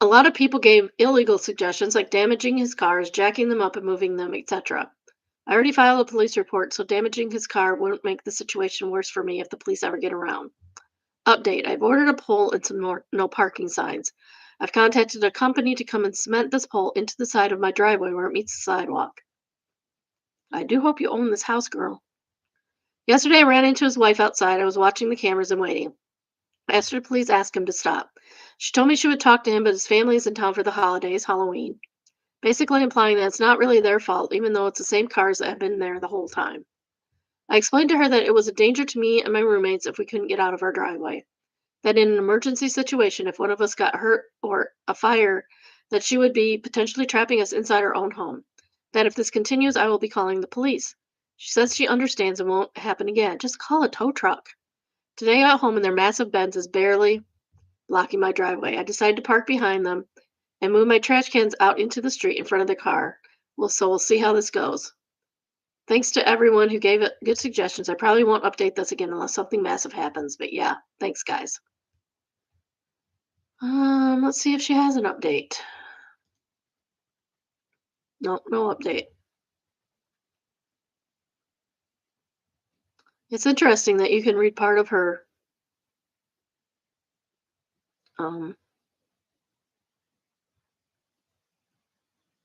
[SPEAKER 1] A lot of people gave illegal suggestions like damaging his cars, jacking them up and moving them, etc. I already filed a police report, so damaging his car wouldn't make the situation worse for me if the police ever get around. Update: I've ordered a pole and some more no parking signs. I've contacted a company to come and cement this pole into the side of my driveway where it meets the sidewalk. I do hope you own this house, girl. Yesterday I ran into his wife outside. I was watching the cameras and waiting. I asked her to please ask him to stop. She told me she would talk to him, but his family is in town for the holidays, Halloween. Basically implying that it's not really their fault, even though it's the same cars that have been there the whole time. I explained to her that it was a danger to me and my roommates if we couldn't get out of our driveway. That in an emergency situation, if one of us got hurt or a fire, that she would be potentially trapping us inside our own home. That if this continues, I will be calling the police. She says she understands and won't happen again. Just call a tow truck. Today I got home and their massive Benz is barely blocking my driveway. I decided to park behind them and move my trash cans out into the street in front of the car. So we'll see how this goes. Thanks to everyone who gave it good suggestions. I probably won't update this again unless something massive happens. But yeah, thanks, guys. Let's see if she has an update. Nope, no update. It's interesting that you can read part of her. Um,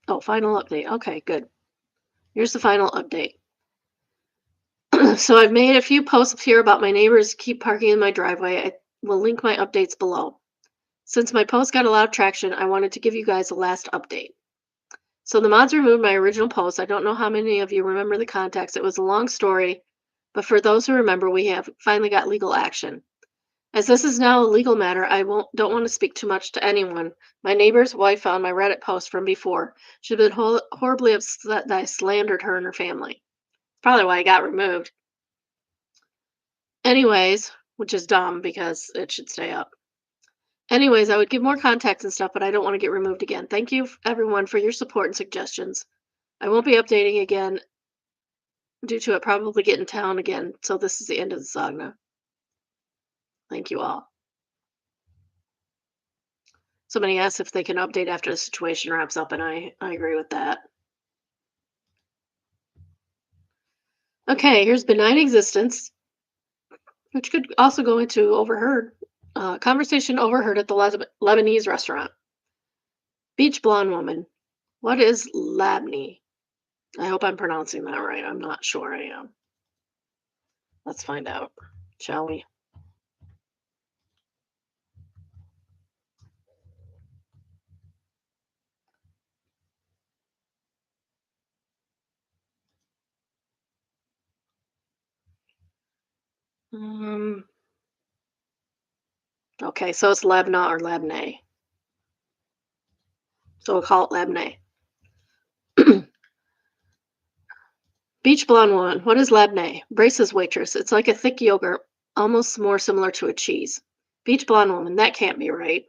[SPEAKER 1] oh, final update. Okay, good. Here's the final update. So I've made a few posts here about my neighbors keep parking in my driveway. I will link my updates below. Since my post got a lot of traction, I wanted to give you guys a last update. So the mods removed my original post. I don't know how many of you remember the context. It was a long story, but for those who remember, we have finally got legal action. As this is now a legal matter, don't want to speak too much to anyone. My neighbor's wife found my Reddit post from before. She'd been horribly upset that I slandered her and her family. Probably why I got removed. Anyways, which is dumb because it should stay up. Anyways, I would give more context and stuff, but I don't want to get removed again. Thank you, everyone, for your support and suggestions. I won't be updating again due to it probably getting town again, so this is the end of the saga. Thank you all. Somebody asked if they can update after the situation wraps up, and I agree with that. Okay, here's benign existence, which could also go into overheard. Conversation overheard at the Lebanese restaurant. Beach blonde woman. What is Labney? I hope I'm pronouncing that right. I'm not sure I am. Let's find out, shall we? Um, okay, so it's Labna or Labne. So we'll call it Labne. Beach blonde woman. What is Labne? Braces waitress. It's like a thick yogurt, almost more similar to a cheese. Beach blonde woman. That can't be right.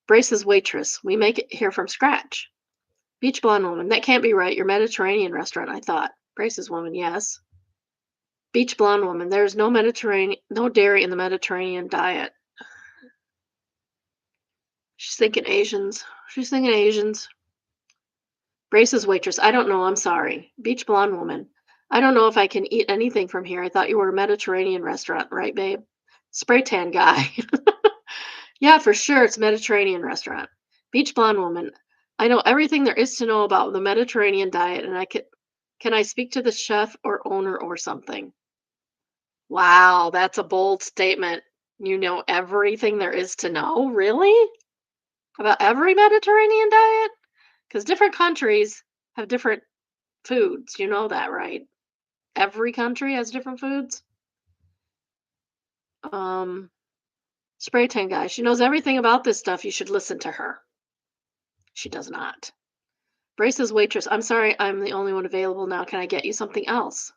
[SPEAKER 1] Braces waitress. We make it here from scratch. Beach blonde woman. That can't be right. Your Mediterranean restaurant, I thought. Braces woman. Yes. Beach blonde woman. There's no Mediterranean, no dairy in the Mediterranean diet. She's thinking Asians. She's thinking Asians. Braces waitress. I don't know. I'm sorry. Beach blonde woman. I don't know if I can eat anything from here. I thought you were a Mediterranean restaurant, right, babe? Spray tan guy. Yeah, for sure. It's a Mediterranean restaurant. Beach blonde woman. I know everything there is to know about the Mediterranean diet, and can I speak to the chef or owner or something? Wow, that's a bold statement. You know everything there is to know? Really? About every Mediterranean diet? Because different countries have different foods. You know that, right? Every country has different foods. Um, Spray tan guy. She knows everything about this stuff. You should listen to her. She does not. Braces waitress. I'm sorry, I'm the only one available now. Can I get you something else?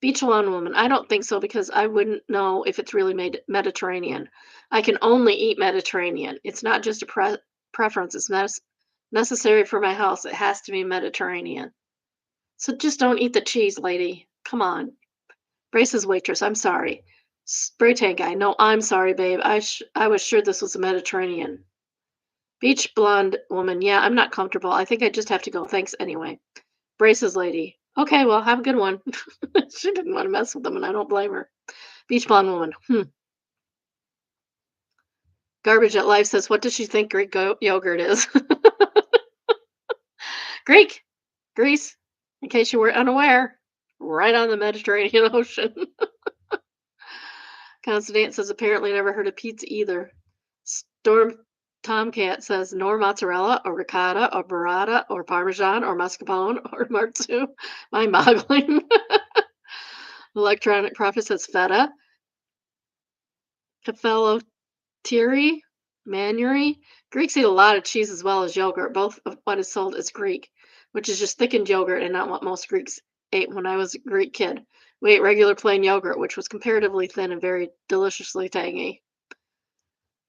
[SPEAKER 1] Beach lawn woman. I don't think so because I wouldn't know if it's really made Mediterranean. I can only eat Mediterranean. It's not just a preference. It's necessary for my house. It has to be Mediterranean. So just don't eat the cheese, lady. Come on. Braces waitress, I'm sorry. Spray tan guy, no, I'm sorry, babe. I was sure this was a Mediterranean. Beach blonde woman, yeah, I'm not comfortable. I think I just have to go. Thanks anyway. Braces lady, okay, well, have a good one. She didn't want to mess with them, and I don't blame her. Beach blonde woman, Garbage at life says, what does she think Greek yogurt is? Greek, Greece, in case you were unaware, right on the Mediterranean Ocean. Constance says apparently never heard of pizza either. Storm Tomcat says nor mozzarella or ricotta or burrata or parmesan or mascarpone or marzu. Mind boggling. Electronic Prophet says feta. Cafelotieri. Manuri. Greeks eat a lot of cheese as well as yogurt. Both of what is sold is Greek, which is just thickened yogurt and not what most Greeks ate when I was a Greek kid. We ate regular plain yogurt, which was comparatively thin and very deliciously tangy.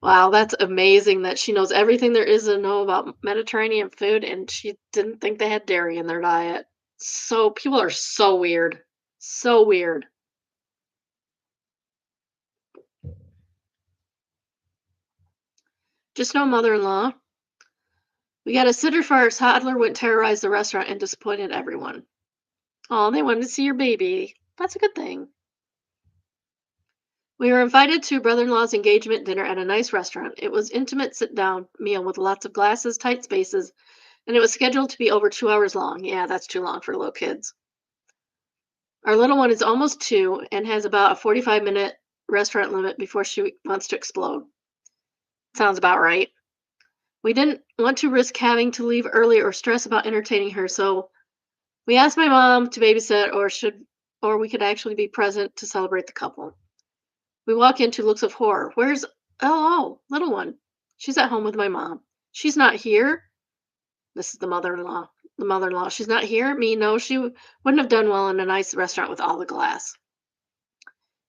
[SPEAKER 1] Wow, that's amazing that she knows everything there is to know about Mediterranean food, and she didn't think they had dairy in their diet. So people are so weird. So weird. Just no mother-in-law. We got a sitter for our toddler went terrorize the restaurant and disappointed everyone. Oh, they wanted to see your baby. That's a good thing. We were invited to brother-in-law's engagement dinner at a nice restaurant. It was intimate sit-down meal with lots of glasses, tight spaces, and it was scheduled to be over 2 hours long. Yeah, that's too long for little kids. Our little one is almost 2 and has about a 45-minute restaurant limit before she wants to explode. Sounds about right. We didn't want to risk having to leave early or stress about entertaining her, so we asked my mom to babysit or we could actually be present to celebrate the couple. We walk into looks of horror. Where's little one? She's at home with my mom. She's not here. This is the mother-in-law. The mother-in-law. She's not here. Me, no, she wouldn't have done well in a nice restaurant with all the glass.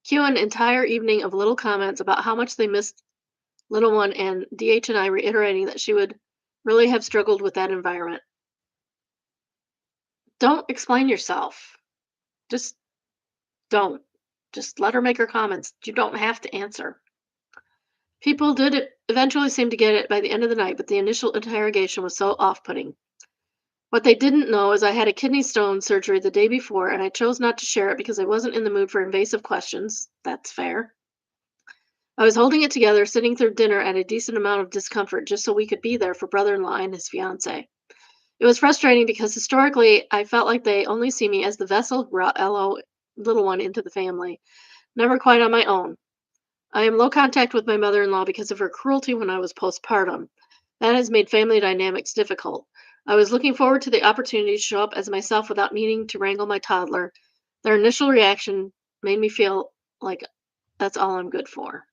[SPEAKER 1] Cue an entire evening of little comments about how much they missed little one and DH and I reiterating that she would really have struggled with that environment. Don't explain yourself. Just don't. Just let her make her comments. You don't have to answer. People did eventually seem to get it by the end of the night, but the initial interrogation was so off-putting. What they didn't know is I had a kidney stone surgery the day before, and I chose not to share it because I wasn't in the mood for invasive questions. That's fair. I was holding it together, sitting through dinner at a decent amount of discomfort just so we could be there for brother-in-law and his fiance. It was frustrating because historically I felt like they only see me as the vessel brought LO little one into the family, never quite on my own. I am low contact with my mother-in-law because of her cruelty when I was postpartum. That has made family dynamics difficult. I was looking forward to the opportunity to show up as myself without needing to wrangle my toddler. Their initial reaction made me feel Like, that's all I'm good for.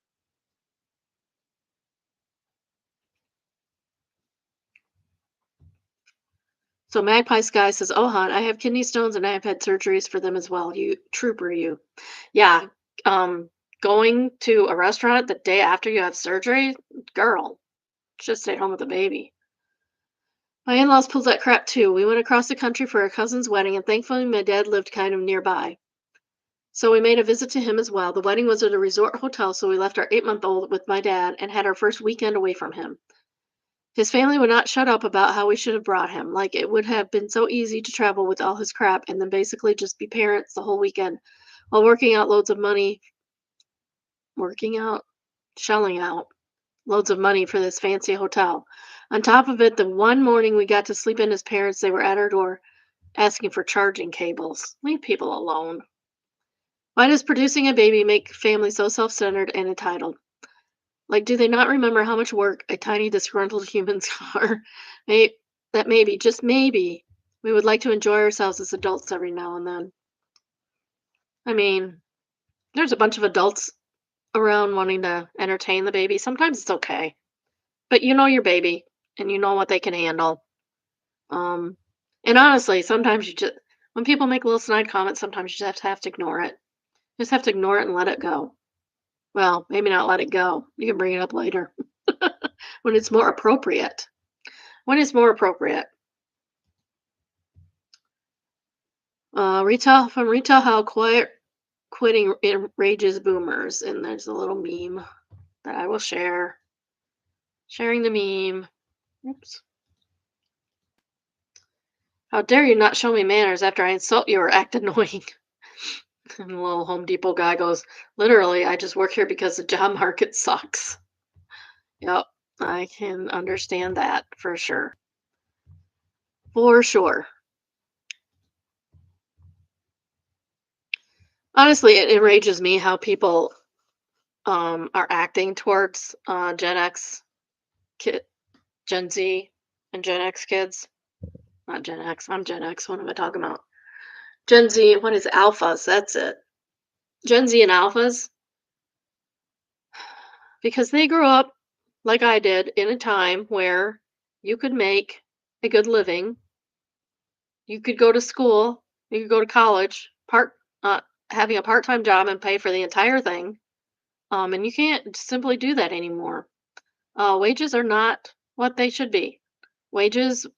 [SPEAKER 1] So Magpie Sky says, "Oh, hon, I have kidney stones and I have had surgeries for them as well. You trooper, you." Yeah, going to a restaurant the day after you have surgery, girl, just stay home with the baby. My in-laws pulled that crap too. We went across the country for a cousin's wedding, and thankfully my dad lived kind of nearby. So we made a visit to him as well. The wedding was at a resort hotel, so we left our 8-month-old with my dad and had our first weekend away from him. His family would not shut up about how we should have brought him. Like, it would have been so easy to travel with all his crap and then basically just be parents the whole weekend while working out loads of money, working out, shelling out loads of money for this fancy hotel. On top of it, the one morning we got to sleep in as parents, they were at our door asking for charging cables. Leave people alone. Why does producing a baby make families so self centered and entitled? Like, do they not remember how much work a tiny disgruntled humans are? May that maybe, just maybe, we would like to enjoy ourselves as adults every now and then. I mean, there's a bunch of adults around wanting to entertain the baby. Sometimes it's okay, but you know your baby and you know what they can handle. Um, and honestly, sometimes you just when people make little snide comments, sometimes you just have to ignore it. You just have to ignore it and let it go. Well, maybe not let it go. You can bring it up later when it's more appropriate. When it's more appropriate. Retail from Retail How Quiet Quitting Enrages Boomers. And there's a little meme that I will share. Sharing the meme. Oops. How dare you not show me manners after I insult you or act annoying? And the little Home Depot guy goes, literally, I just work here because the job market sucks. Yep, I can understand that for sure. For sure. Honestly, it enrages me how people are acting towards Gen X kid, Gen Z, and Gen X kids. Not Gen X. I'm Gen X. What am I talking about? Gen Z. What is alphas? That's it. Gen Z and alphas, because they grew up like I did in a time where you could make a good living, you could go to school, you could go to college, uh, having a part-time job and pay for the entire thing. And you can't simply do that anymore. Wages are not what they should be.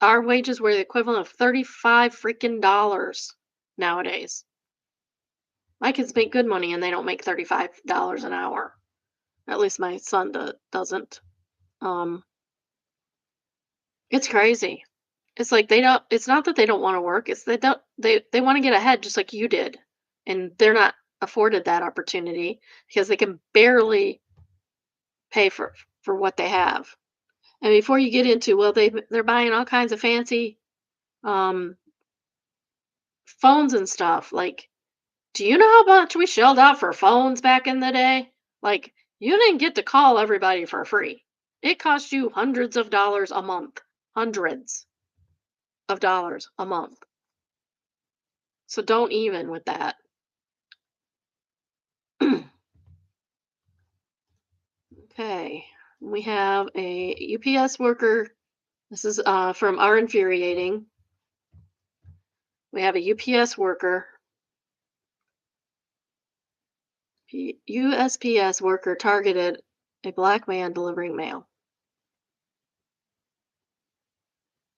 [SPEAKER 1] Our wages were the equivalent of 35 freaking dollars nowadays. My kids make good money and they don't make $35 an hour. At least my son doesn't. Um, it's crazy. It's like it's not that they don't want to work, it's they want to get ahead just like you did. And they're not afforded that opportunity because they can barely pay for what they have. And before you get into, well, they're buying all kinds of fancy um phones and stuff. Like, do you know how much we shelled out for phones back in the day? Like, you didn't get to call everybody for free. It cost you hundreds of dollars a month. Hundreds of dollars a month. So don't even with that. Okay. We have a UPS worker. This is from Our Infuriating. We have a UPS worker. USPS worker targeted a black man delivering mail.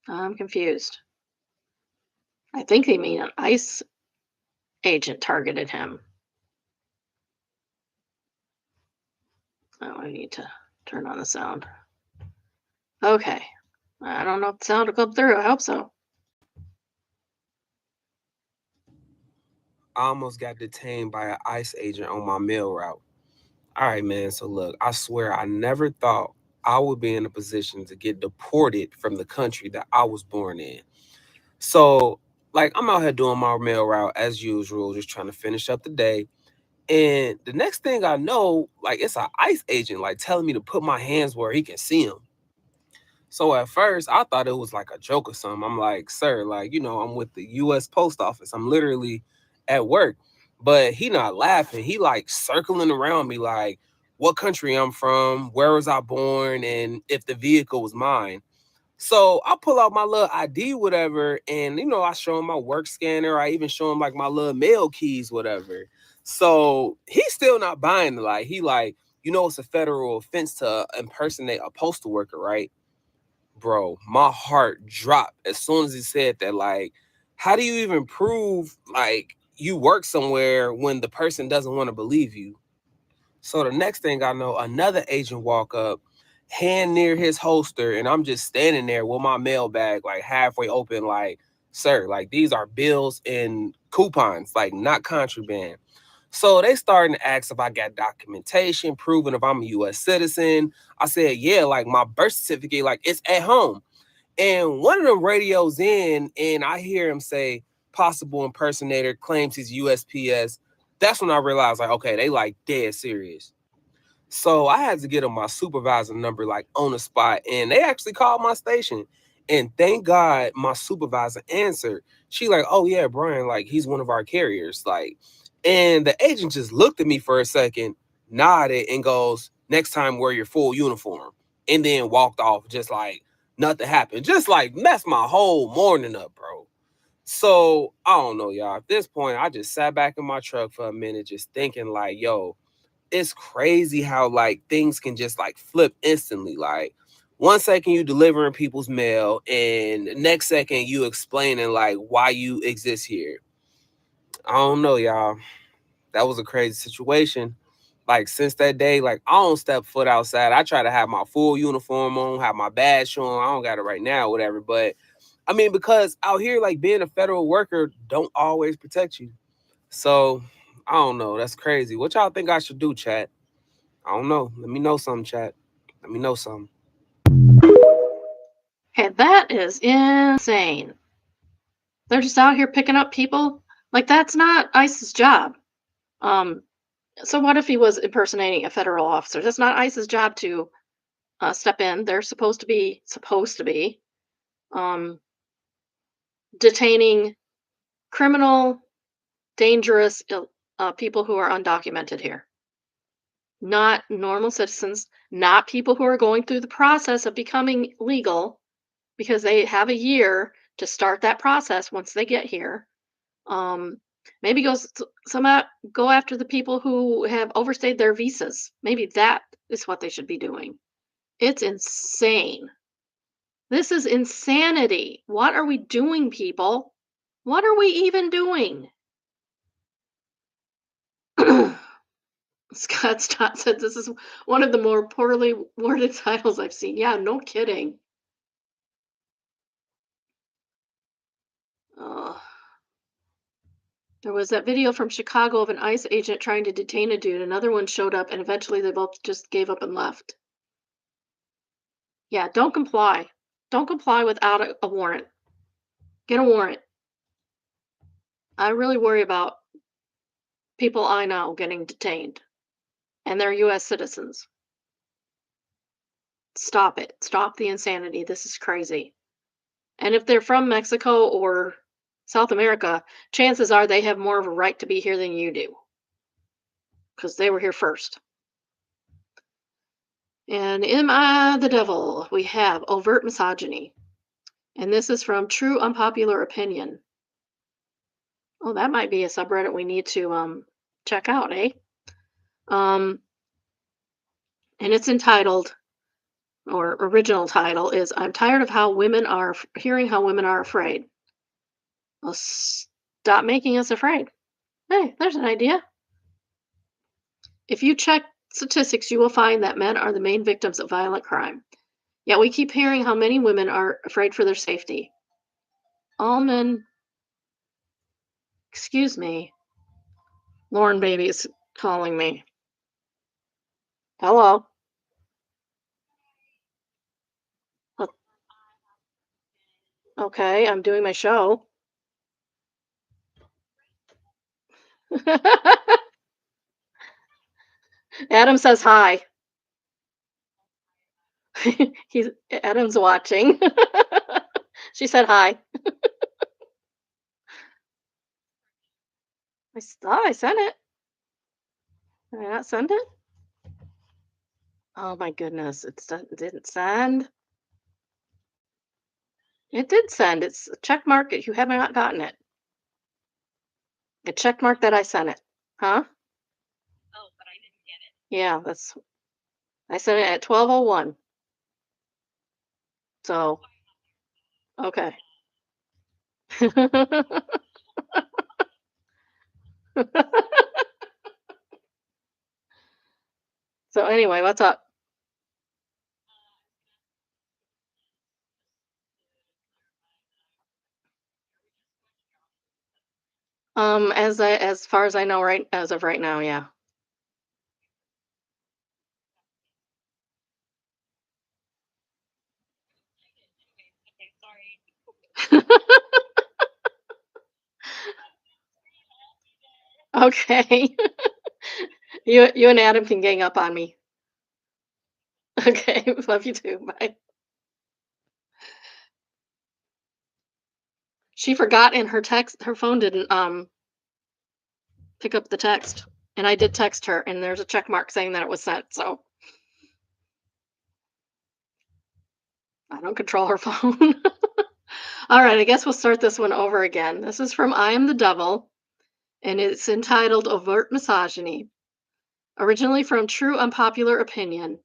[SPEAKER 1] I'm confused. I think they mean an ICE agent targeted him. Oh, I need to turn on the sound. Okay. I don't know if the sound will come through. I hope so.
[SPEAKER 2] I almost got detained by an ICE agent on my mail route. All right, man. So look, I swear I never thought I would be in a position to get deported from the country that I was born in. So, like, I'm out here doing my mail route as usual, just trying to finish up the day. And the next thing I know, like, it's an ICE agent, like, telling me to put my hands where he can see them. So at first, I thought it was like a joke or something. I'm like, sir, like, I'm with the U.S. Post Office. I'm literally at work. But he not laughing. He like circling around me like what country I'm from, where was I born, and if the vehicle was mine. So I pull out my little ID, whatever, and I show him my work scanner. I even show him like my little mail keys, whatever. So he's still not buying it. Like he like, it's a federal offense to impersonate a postal worker, right? Bro, my heart dropped as soon as he said that. Like, how do you even prove like you work somewhere when the person doesn't want to believe you? So the next thing I know, another agent walk up, hand near his holster, and I'm just standing there with my mail bag like halfway open, like, sir, like these are bills and coupons, like not contraband. So they starting to ask if I got documentation proving if I'm a US citizen. I said, yeah, like my birth certificate, like it's at home. And one of them radios in, and I hear him say, possible impersonator claims he's USPS. That's when I realized, like, okay, they like dead serious. So I had to get him my supervisor number like on the spot, and they actually called my station. And thank God my supervisor answered. She like, oh yeah, Brian, like he's one of our carriers. Like, and the agent just looked at me for a second, nodded, and goes, next time wear your full uniform. And then walked off just like nothing happened. Just like messed my whole morning up, bro. So I don't know, y'all. At this point, I just sat back in my truck for a minute, just thinking like, yo, it's crazy how like things can just like flip instantly. Like 1 second you delivering people's mail, and the next second you explaining like why you exist here. I don't know, y'all. That was a crazy situation. Like since that day, like I don't step foot outside. I try to have my full uniform on, have my badge on. I don't got it right now, whatever. But I mean, because out here, like being a federal worker don't always protect you. So I don't know. That's crazy. What y'all think I should do, chat? I don't know. Let me know something, chat. Let me know something.
[SPEAKER 1] Okay, that is insane. They're just out here picking up people. Like that's not ICE's job. Um, so what if he was impersonating a federal officer? That's not ICE's job to step in. They're supposed to be um, detaining criminal, dangerous people who are undocumented here, not normal citizens, not people who are going through the process of becoming legal because they have a year to start that process once they get here. Um, maybe go after the people who have overstayed their visas. Maybe that is what they should be doing. It's insane. This is insanity. What are we doing, people? What are we even doing? Scott Stott said this is one of the more poorly worded titles I've seen. Yeah, no kidding. Uh, there was that video from Chicago of an ICE agent trying to detain a dude. Another one showed up, and eventually they both just gave up and left. Yeah, don't comply. Don't comply without a warrant. Get a warrant. I really worry about people I know getting detained, and they're US citizens. Stop it. Stop the insanity. This is crazy. And if they're from Mexico or South America, chances are they have more of a right to be here than you do because they were here first. And Am I the Devil? We have overt misogyny. And this is from True Unpopular Opinion. Oh, that might be a subreddit we need to check out, eh? Um, and it's entitled, or original title is I'm tired of how women are hearing how women are afraid. Well, stop making us afraid. Hey, there's an idea. If you check statistics, you will find that men are the main victims of violent crime. Yet we keep hearing how many women are afraid for their safety. All men, excuse me, Lauren Baby's calling me. Hello. Uh, Okay, I'm doing my show. Adam says hi. He's Adam's watching. She said hi. Thought I sent it. Did I not send it? Oh my goodness, it didn't send. It did send. It's a check mark. You have not gotten it. A check mark that I sent it. Huh? Yeah, that's I sent it at 12:01. So, okay. So anyway, what's up? As far as I know right as of right now, yeah. Okay. You and Adam can gang up on me. Okay. Love you too. Bye. She forgot in her phone didn't pick up the text. And I did text her and there's a check mark saying that it was sent. So I don't control her phone. All right, I guess we'll start this one over again. This is from I Am the Devil, and it's entitled Overt Misogyny, originally from True Unpopular Opinion.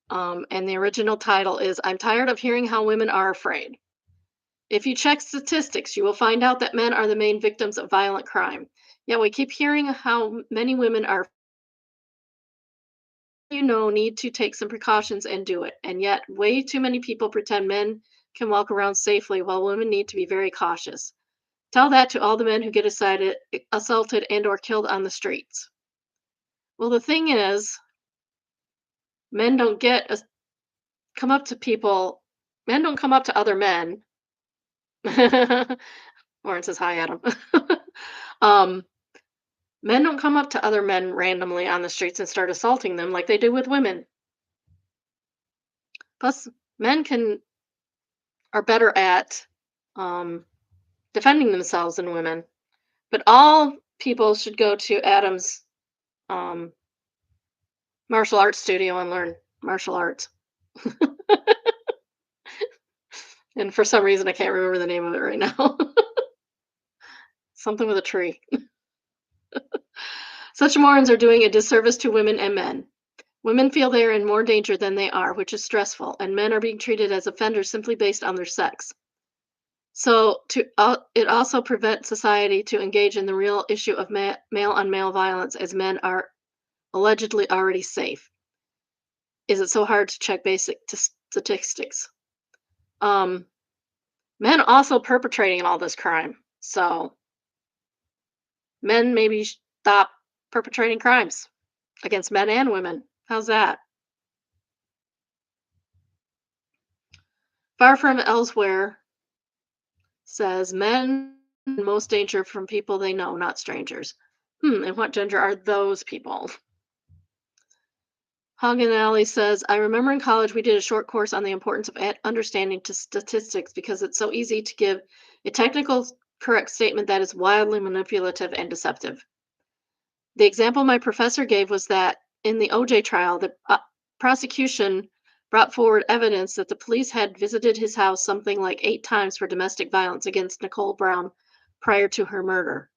[SPEAKER 1] And the original title is I'm tired of hearing how women are afraid. If you check statistics, you will find out that men are the main victims of violent crime. Yet we keep hearing how many women are, need to take some precautions and do it. And yet, way too many people pretend men can walk around safely while women need to be very cautious. Tell that to all the men who get assaulted and or killed on the streets. Well, the thing is, men don't come up to people. Men don't come up to other men. Lauren says hi, Adam. um, Men don't come up to other men randomly on the streets and start assaulting them like they do with women. Plus, men can are better at um, defending themselves than women. But all people should go to Adam's um, martial arts studio and learn martial arts. And for some reason, I can't remember the name of it right now. Something with a tree. Such morons are doing a disservice to women and men. Women feel they are in more danger than they are, which is stressful, and men are being treated as offenders simply based on their sex. So, it also prevents society to engage in the real issue of male on male violence, as men are allegedly already safe. Is it so hard to check basic statistics? Um, Men also perpetrating all this crime. So, men maybe stop perpetrating crimes against men and women. How's that? Far from elsewhere says men in most danger from people they know, not strangers. And what gender are those people? Hagen Alley says, I remember in college we did a short course on the importance of understanding to statistics because it's so easy to give a technical correct statement that is wildly manipulative and deceptive. The example my professor gave was that in the OJ trial, the prosecution brought forward evidence that the police had visited his house something like 8 times for domestic violence against Nicole Brown prior to her murder.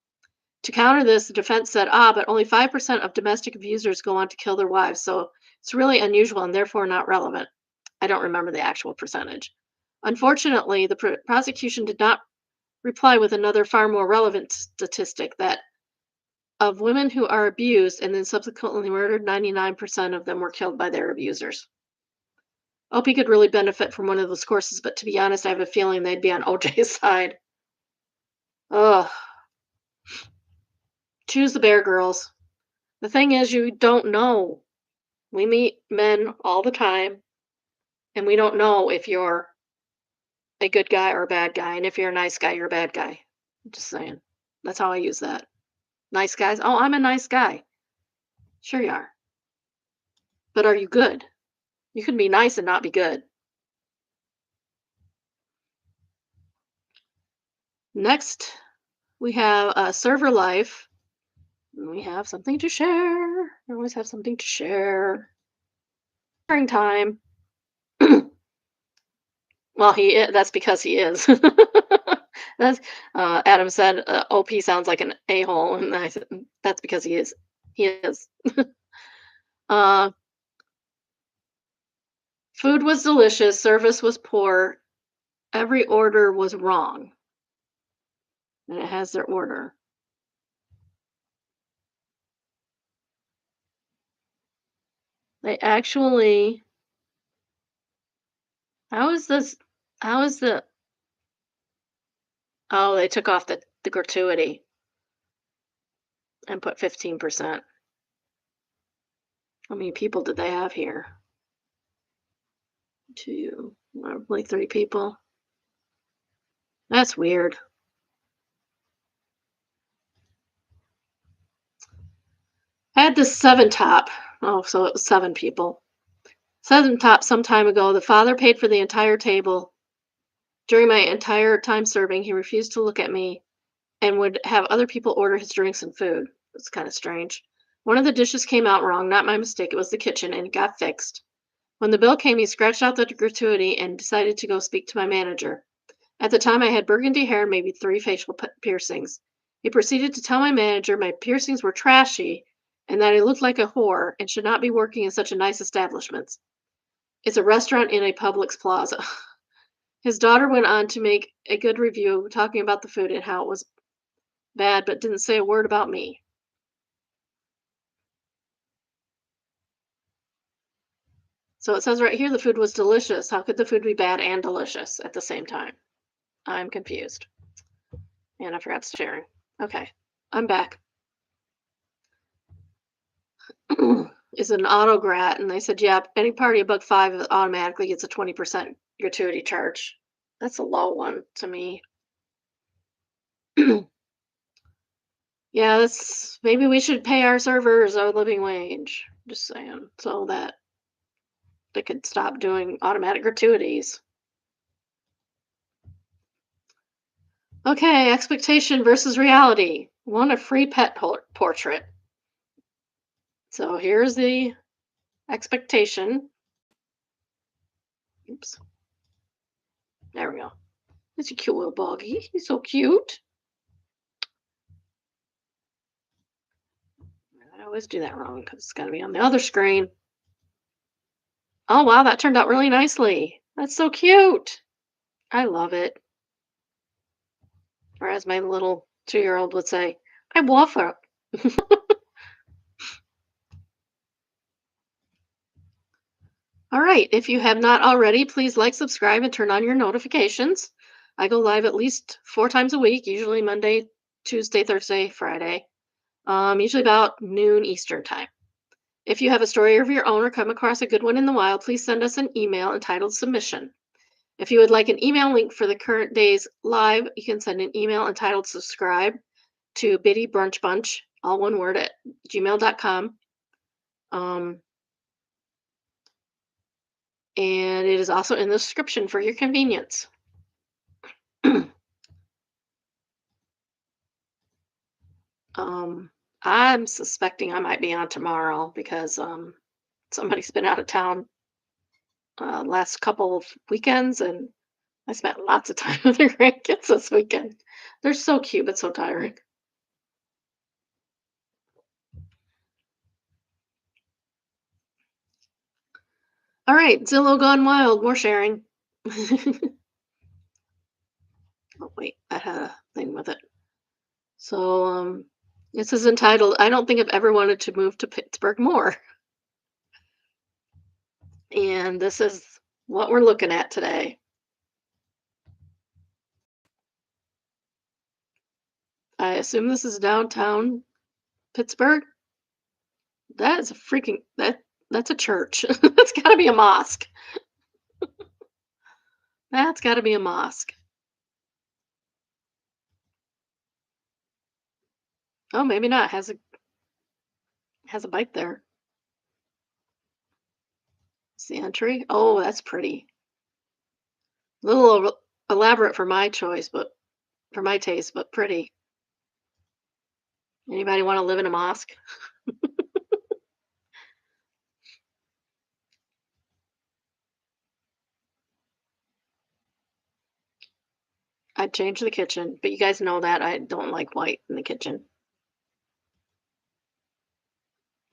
[SPEAKER 1] To counter this, the defense said, but only 5% of domestic abusers go on to kill their wives, so it's really unusual and therefore not relevant. I don't remember the actual percentage. Unfortunately, the prosecution did not reply with another far more relevant statistic that of women who are abused and then subsequently murdered, 99% of them were killed by their abusers. OP could really benefit from one of those courses, but to be honest, I have a feeling they'd be on OJ's side. Ugh. Choose the bear, girls. The thing is, you don't know. We meet men all the time, and we don't know if you're a good guy or a bad guy. And if you're a nice guy, you're a bad guy. I'm just saying. That's how I use that. Nice guys. Oh, I'm a nice guy. Sure you are. But are you good? You can be nice and not be good. Next, we have server life. We have something to share. We always have something to share. Sharing time. Well, that's because he is. That's Adam said, OP sounds like an a-hole, and I said, That's because he is. He is." Uh, Food was delicious, service was poor, every order was wrong, and it has their order. They actually how is this how is the oh, they took off the gratuity and put 15%. How many people did they have here? 2, like 3 people. That's weird. I had this 7 top. Oh, so it was 7 people. 7 top some time ago. The father paid for the entire table. During my entire time serving, he refused to look at me and would have other people order his drinks and food. It's kind of strange. One of the dishes came out wrong, not my mistake. It was the kitchen, and it got fixed. When the bill came, he scratched out the gratuity and decided to go speak to my manager. At the time, I had burgundy hair and maybe 3 facial piercings. He proceeded to tell my manager my piercings were trashy and that I looked like a whore and should not be working in such a nice establishment. It's a restaurant in a Publix plaza. His daughter went on to make a good review, talking about the food and how it was bad, but didn't say a word about me. So it says right here the food was delicious. How could the food be bad and delicious at the same time? I'm confused. And I forgot to share. Okay, I'm back. Is an autograt, and they said, yeah, any party above 5 automatically gets a 20% gratuity charge. That's a low one to me. Yeah, that's maybe we should pay our servers a living wage. Just saying, so that they could stop doing automatic gratuities. Okay, expectation versus reality. Want a free pet portrait. So here's the expectation. Oops. There we go. It's a cute little buggy. He's so cute. I always do that wrong because it's got to be on the other screen. Oh, wow, that turned out really nicely. That's so cute. I love it. Or as my little 2-year-old would say, I love her. All right. If you have not already, please like, subscribe, and turn on your notifications. I go live at least 4 times a week, usually Monday, Tuesday, Thursday, Friday, usually about noon Eastern time. If you have a story of your own or come across a good one in the wild, please send us an email entitled submission. If you would like an email link for the current day's live, you can send an email entitled subscribe to biddybrunchbunch, all one word, at gmail.com. And it is also in the description for your convenience. I'm suspecting I might be on tomorrow because somebody's been out of town last couple of weekends, and I spent lots of time with their grandkids this weekend. They're so cute, but so tiring. All right, Zillow gone wild. More sharing. Oh wait, that had a thing with it. So this is entitled "I Don't Think I've Ever Wanted to Move to Pittsburgh More," and this is what we're looking at today. I assume this is downtown Pittsburgh. That is a freaking that's a church. That's got to be a mosque. That's got to be a mosque. Oh, maybe not. Has a bike there. It's the entry. Oh, that's pretty. A little elaborate for my choice, but for my taste, but pretty. Anybody want to live in a mosque? I'd change the kitchen, but you guys know that I don't like white in the kitchen.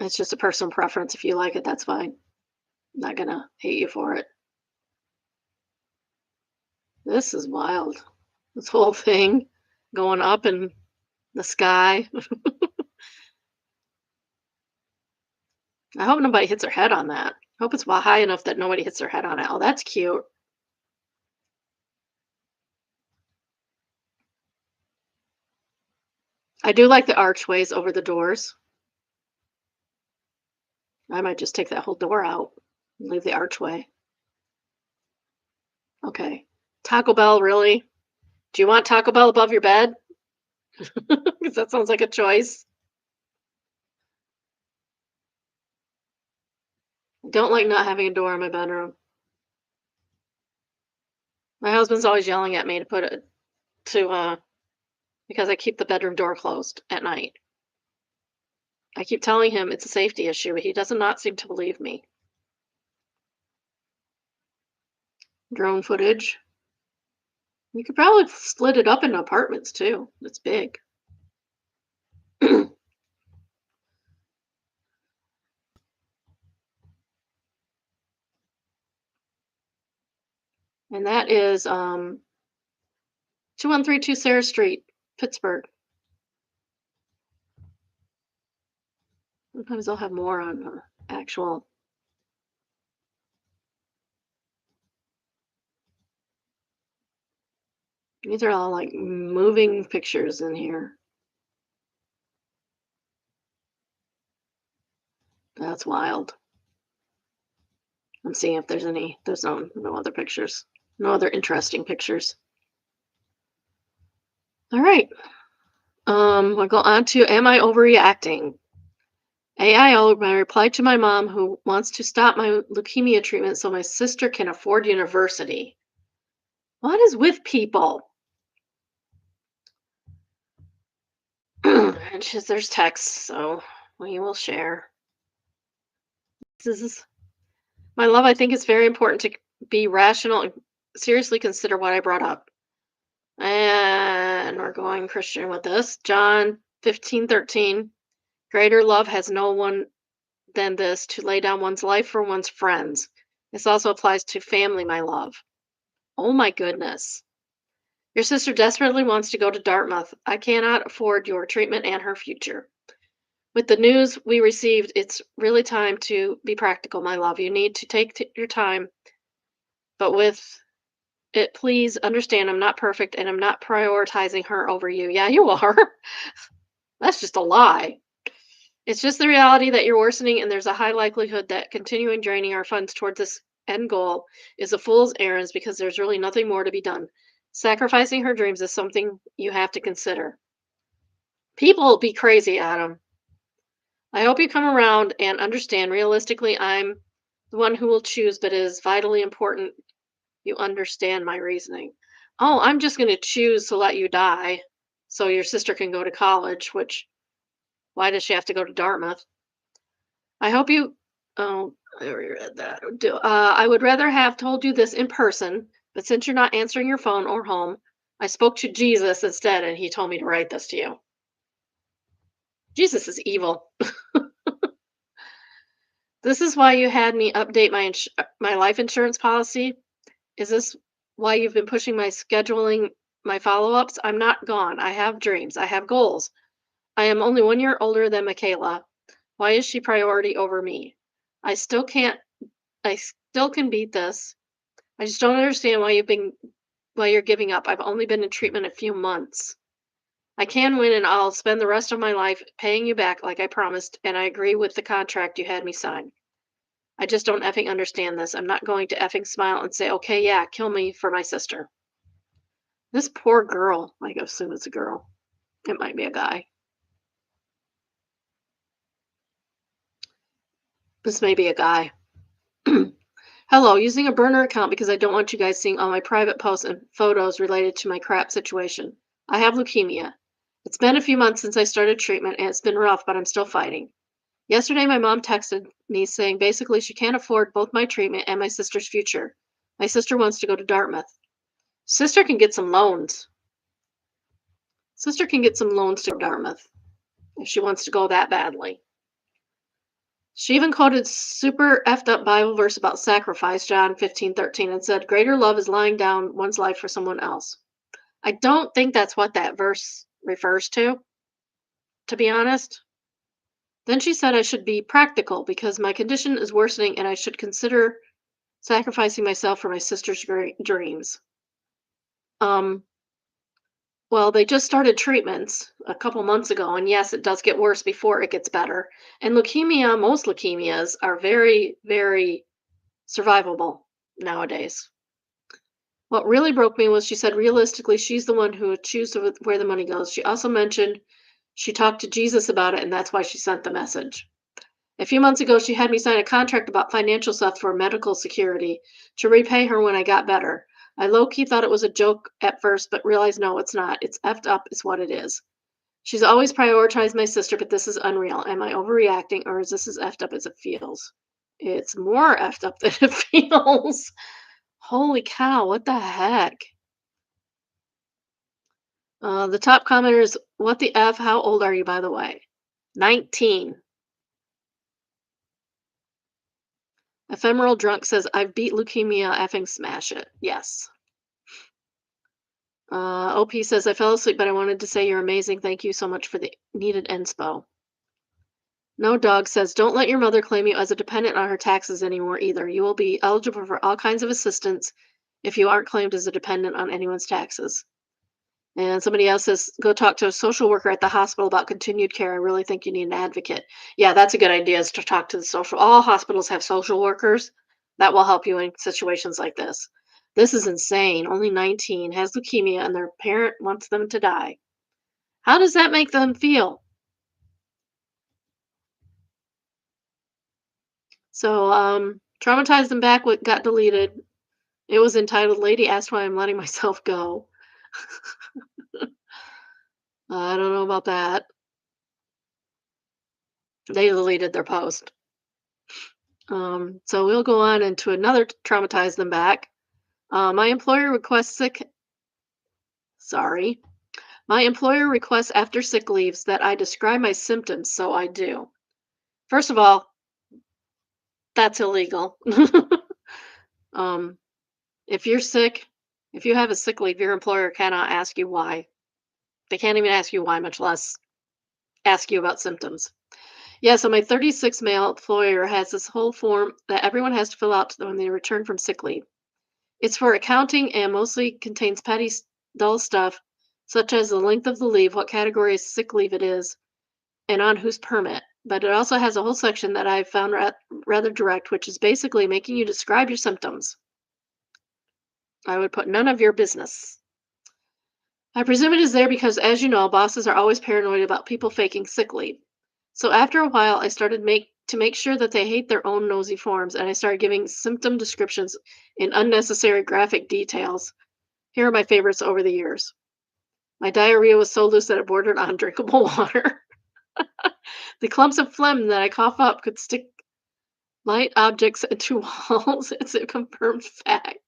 [SPEAKER 1] It's just a personal preference. If you like it, that's fine. Not gonna hate you for it. This is wild. This whole thing going up in the sky. I hope nobody hits their head on that. I hope it's high enough that nobody hits their head on it. Oh, that's cute. I do like the archways over the doors. I might just take that whole door out and leave the archway. Okay. Taco Bell, really? Do you want Taco Bell above your bed? Because that sounds like a choice. Don't like not having a door in my bedroom. My husband's always yelling at me to put it to because I keep the bedroom door closed at night. I keep telling him it's a safety issue, but he does not seem to believe me. Drone footage. You could probably split it up into apartments too. It's big. And that is 2132 Sarah Street, Pittsburgh. Sometimes they'll have more on actual. These are all like moving pictures in here. That's wild. I'm seeing if there's any. There's no other pictures. No other interesting pictures. All right. We'll go on to am I overreacting? AIO, my reply to my mom who wants to stop my leukemia treatment so my sister can afford university. What is with people? And there's text, so we will share. This is my love. I think it's very important to be rational and seriously consider what I brought up. And we're going Christian with this. John 15:13. Greater love has no one than this to lay down one's life for one's friends. This also applies to family, my love. Oh my goodness. Your sister desperately wants to go to Dartmouth. I cannot afford your treatment and her future. With the news we received, it's really time to be practical, my love. You need to take your time, but with it, please understand I'm not perfect and I'm not prioritizing her over you. Yeah, you are. That's just a lie. It's just the reality that you're worsening, and there's a high likelihood that continuing draining our funds towards this end goal is a fool's errand because there's really nothing more to be done. Sacrificing her dreams is something you have to consider. People be crazy, Adam. I hope you come around and understand realistically I'm the one who will choose, but it is vitally important you understand my reasoning. Oh, I'm just going to choose to let you die so your sister can go to college, which, why does she have to go to Dartmouth? I hope you. Oh, I already read that. I would rather have told you this in person, but since you're not answering your phone or home, I spoke to Jesus instead, and he told me to write this to you. Jesus is evil. This is why you had me update my life insurance policy. Is this why you've been pushing my scheduling my follow-ups? I'm not gone. I have dreams. I have goals. I am only 1 year older than Michaela. Why is she priority over me? I still can't I still can beat this. I just don't understand why you're giving up. I've only been in treatment a few months. I can win and I'll spend the rest of my life paying you back like I promised, and I agree with the contract you had me sign. I just don't effing understand this. I'm not going to effing smile and say, okay, yeah, kill me for my sister. This poor girl. I assume it's a girl. It might be a guy. This may be a guy. Hello, using a burner account because I don't want you guys seeing all my private posts and photos related to my crap situation. I have leukemia. It's been a few months since I started treatment and it's been rough, but I'm still fighting. Yesterday, my mom texted me saying basically she can't afford both my treatment and my sister's future. My sister wants to go to Dartmouth. Sister can get some loans. Sister can get some loans to Dartmouth if she wants to go that badly. She even quoted super effed up Bible verse about sacrifice, John 15:13, and said, greater love is laying down one's life for someone else. I don't think that's what that verse refers to be honest. Then she said I should be practical because my condition is worsening and I should consider sacrificing myself for my sister's dreams. Um, well, they just started treatments a couple months ago, and yes, it does get worse before it gets better. And leukemia, most leukemias are very, very survivable nowadays. What really broke me was she said realistically, she's the one who would choose where the money goes. She also mentioned she talked to Jesus about it, and that's why she sent the message. A few months ago, she had me sign a contract about financial stuff for medical security to repay her when I got better. I low key thought it was a joke at first, but realized no, it's not. It's effed up, is what it is. She's always prioritized my sister, but this is unreal. Am I overreacting, or is this as effed up as it feels? It's more effed up than it feels. Holy cow, what the heck? The top commenter is, what the F? How old are you, by the way? 19. Ephemeral Drunk says, I've beat leukemia, effing smash it. Yes. OP says, I fell asleep, but I wanted to say you're amazing. Thank you so much for the needed inspo. No Dog says, don't let your mother claim you as a dependent on her taxes anymore either. You will be eligible for all kinds of assistance if you aren't claimed as a dependent on anyone's taxes. And somebody else says, go talk to a social worker at the hospital about continued care. I really think you need an advocate. Yeah, that's a good idea is to talk to the social. All hospitals have social workers that will help you in situations like this. This is insane. Only 19, has leukemia, and their parent wants them to die. How does that make them feel? So, traumatized them back. What got deleted? It was entitled "Lady Asked Why I'm Letting Myself Go." I don't know about that. They deleted their post. So we'll go on into another traumatize them back. My employer requests sick. Sorry. My employer requests after sick leaves that I describe my symptoms, so I do. First of all, that's illegal. um, if you're sick, if you have a sick leave, your employer cannot ask you why. They can't even ask you why, much less ask you about symptoms. Yeah, so my 36 male employer has this whole form that everyone has to fill out when they return from sick leave. It's for accounting and mostly contains petty, dull stuff, such as the length of the leave, what category of sick leave it is, and on whose permit. But it also has a whole section that I found rather direct, which is basically making you describe your symptoms. I would put none of your business. I presume it is there because, as you know, bosses are always paranoid about people faking sick leave. So after a while, I started to make sure that they hate their own nosy forms, and I started giving symptom descriptions in unnecessary graphic details. Here are my favorites over the years. My diarrhea was so loose that it bordered on drinkable water. The clumps of phlegm that I cough up could stick light objects into walls. It's a confirmed fact.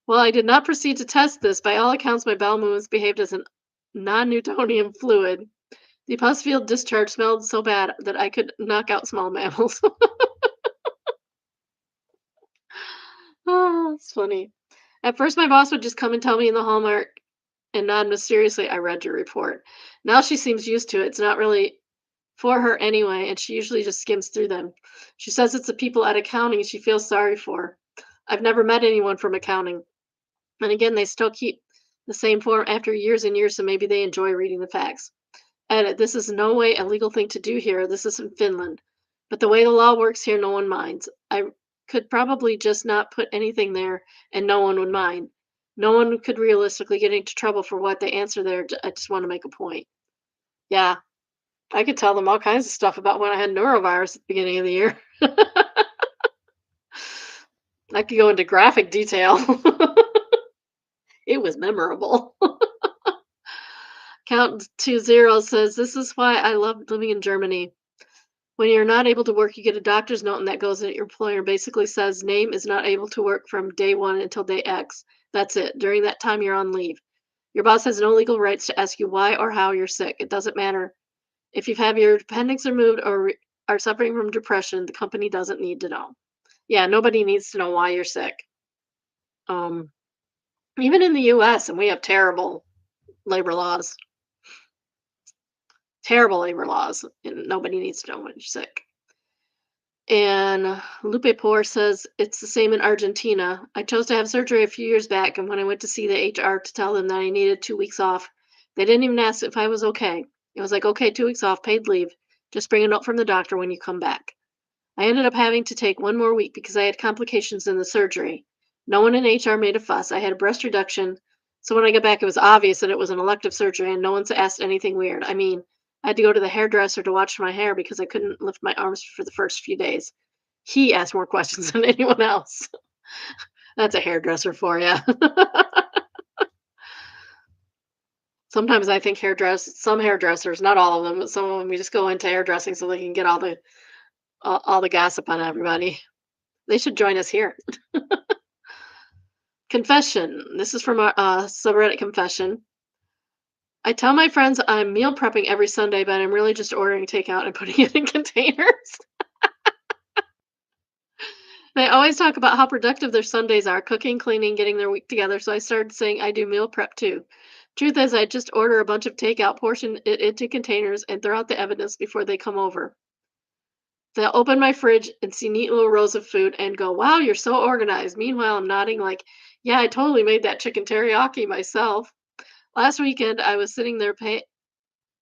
[SPEAKER 1] While I did not proceed to test this, by all accounts, my bowel movements behaved as a non-Newtonian fluid. The pus field discharge smelled so bad that I could knock out small mammals. Oh, it's funny. At first, my boss would just come and tell me in the hallmark and nod mysteriously, I read your report. Now she seems used to it. It's not really for her anyway, and she usually just skims through them. She says it's the people at accounting she feels sorry for. I've never met anyone from accounting. And again, they still keep the same form after years and years, so maybe they enjoy reading the facts. Edit, this is no way a legal thing to do here. This is in Finland. But the way the law works here, no one minds. I could probably just not put anything there and no one would mind. No one could realistically get into trouble for what they answer there. I just want to make a point. Yeah, I could tell them all kinds of stuff about when I had neurovirus at the beginning of the year. I could go into graphic detail. It was memorable. Count to zero says, "This is why I love living in Germany. When you're not able to work, you get a doctor's note, and that goes at your employer. Basically says name is not able to work from day one until day X. That's it. During that time, you're on leave. Your boss has no legal rights to ask you why or how you're sick. It doesn't matter if you've had your appendix removed or are suffering from depression. The company doesn't need to know. Yeah, nobody needs to know why you're sick. Um, Even in the U.S., and we have labor laws, terrible labor laws, and nobody needs to know when you're sick." And Lupe Por says it's the same in Argentina. I chose to have surgery a few years back, and when I went to see the HR to tell them that I needed 2 weeks off, they didn't even ask if I was okay. It was like, okay, 2 weeks off, paid leave. Just bring a note from the doctor when you come back. I ended up having to take 1 more week because I had complications in the surgery. No one in HR made a fuss. I had a breast reduction. So when I got back, it was obvious that it was an elective surgery and no one's asked anything weird. I mean, I had to go to the hairdresser to watch my hair because I couldn't lift my arms for the first few days. He asked more questions than anyone else. That's a hairdresser for you. Sometimes I think some hairdressers, not all of them, but some of them, we just go into hairdressing so they can get all the gossip on everybody. They should join us here. Confession. This is from our subreddit confession. I tell my friends I'm meal prepping every Sunday, but I'm really just ordering takeout and putting it in containers. They always talk about how productive their Sundays are, cooking, cleaning, getting their week together. So I started saying I do meal prep too. Truth is, I just order a bunch of takeout, portion it into containers, and throw out the evidence before they come over. They'll open my fridge and see neat little rows of food and go, "Wow, you're so organized." Meanwhile, I'm nodding like, "Yeah, I totally made that chicken teriyaki myself." Last weekend, I was sitting there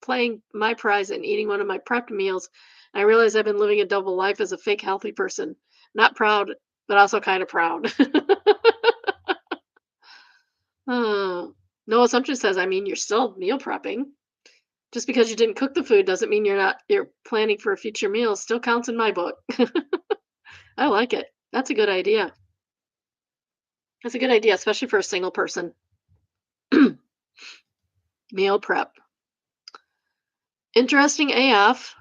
[SPEAKER 1] playing my prize and eating one of my prepped meals. And I realized I've been living a double life as a fake healthy person. Not proud, but also kind of proud. Oh. No assumption says, I mean, you're still meal prepping. Just because you didn't cook the food doesn't mean you're planning for a future meal. Still counts in my book. I like it. That's a good idea. That's a good idea, especially for a single person. Meal prep. Interesting AF.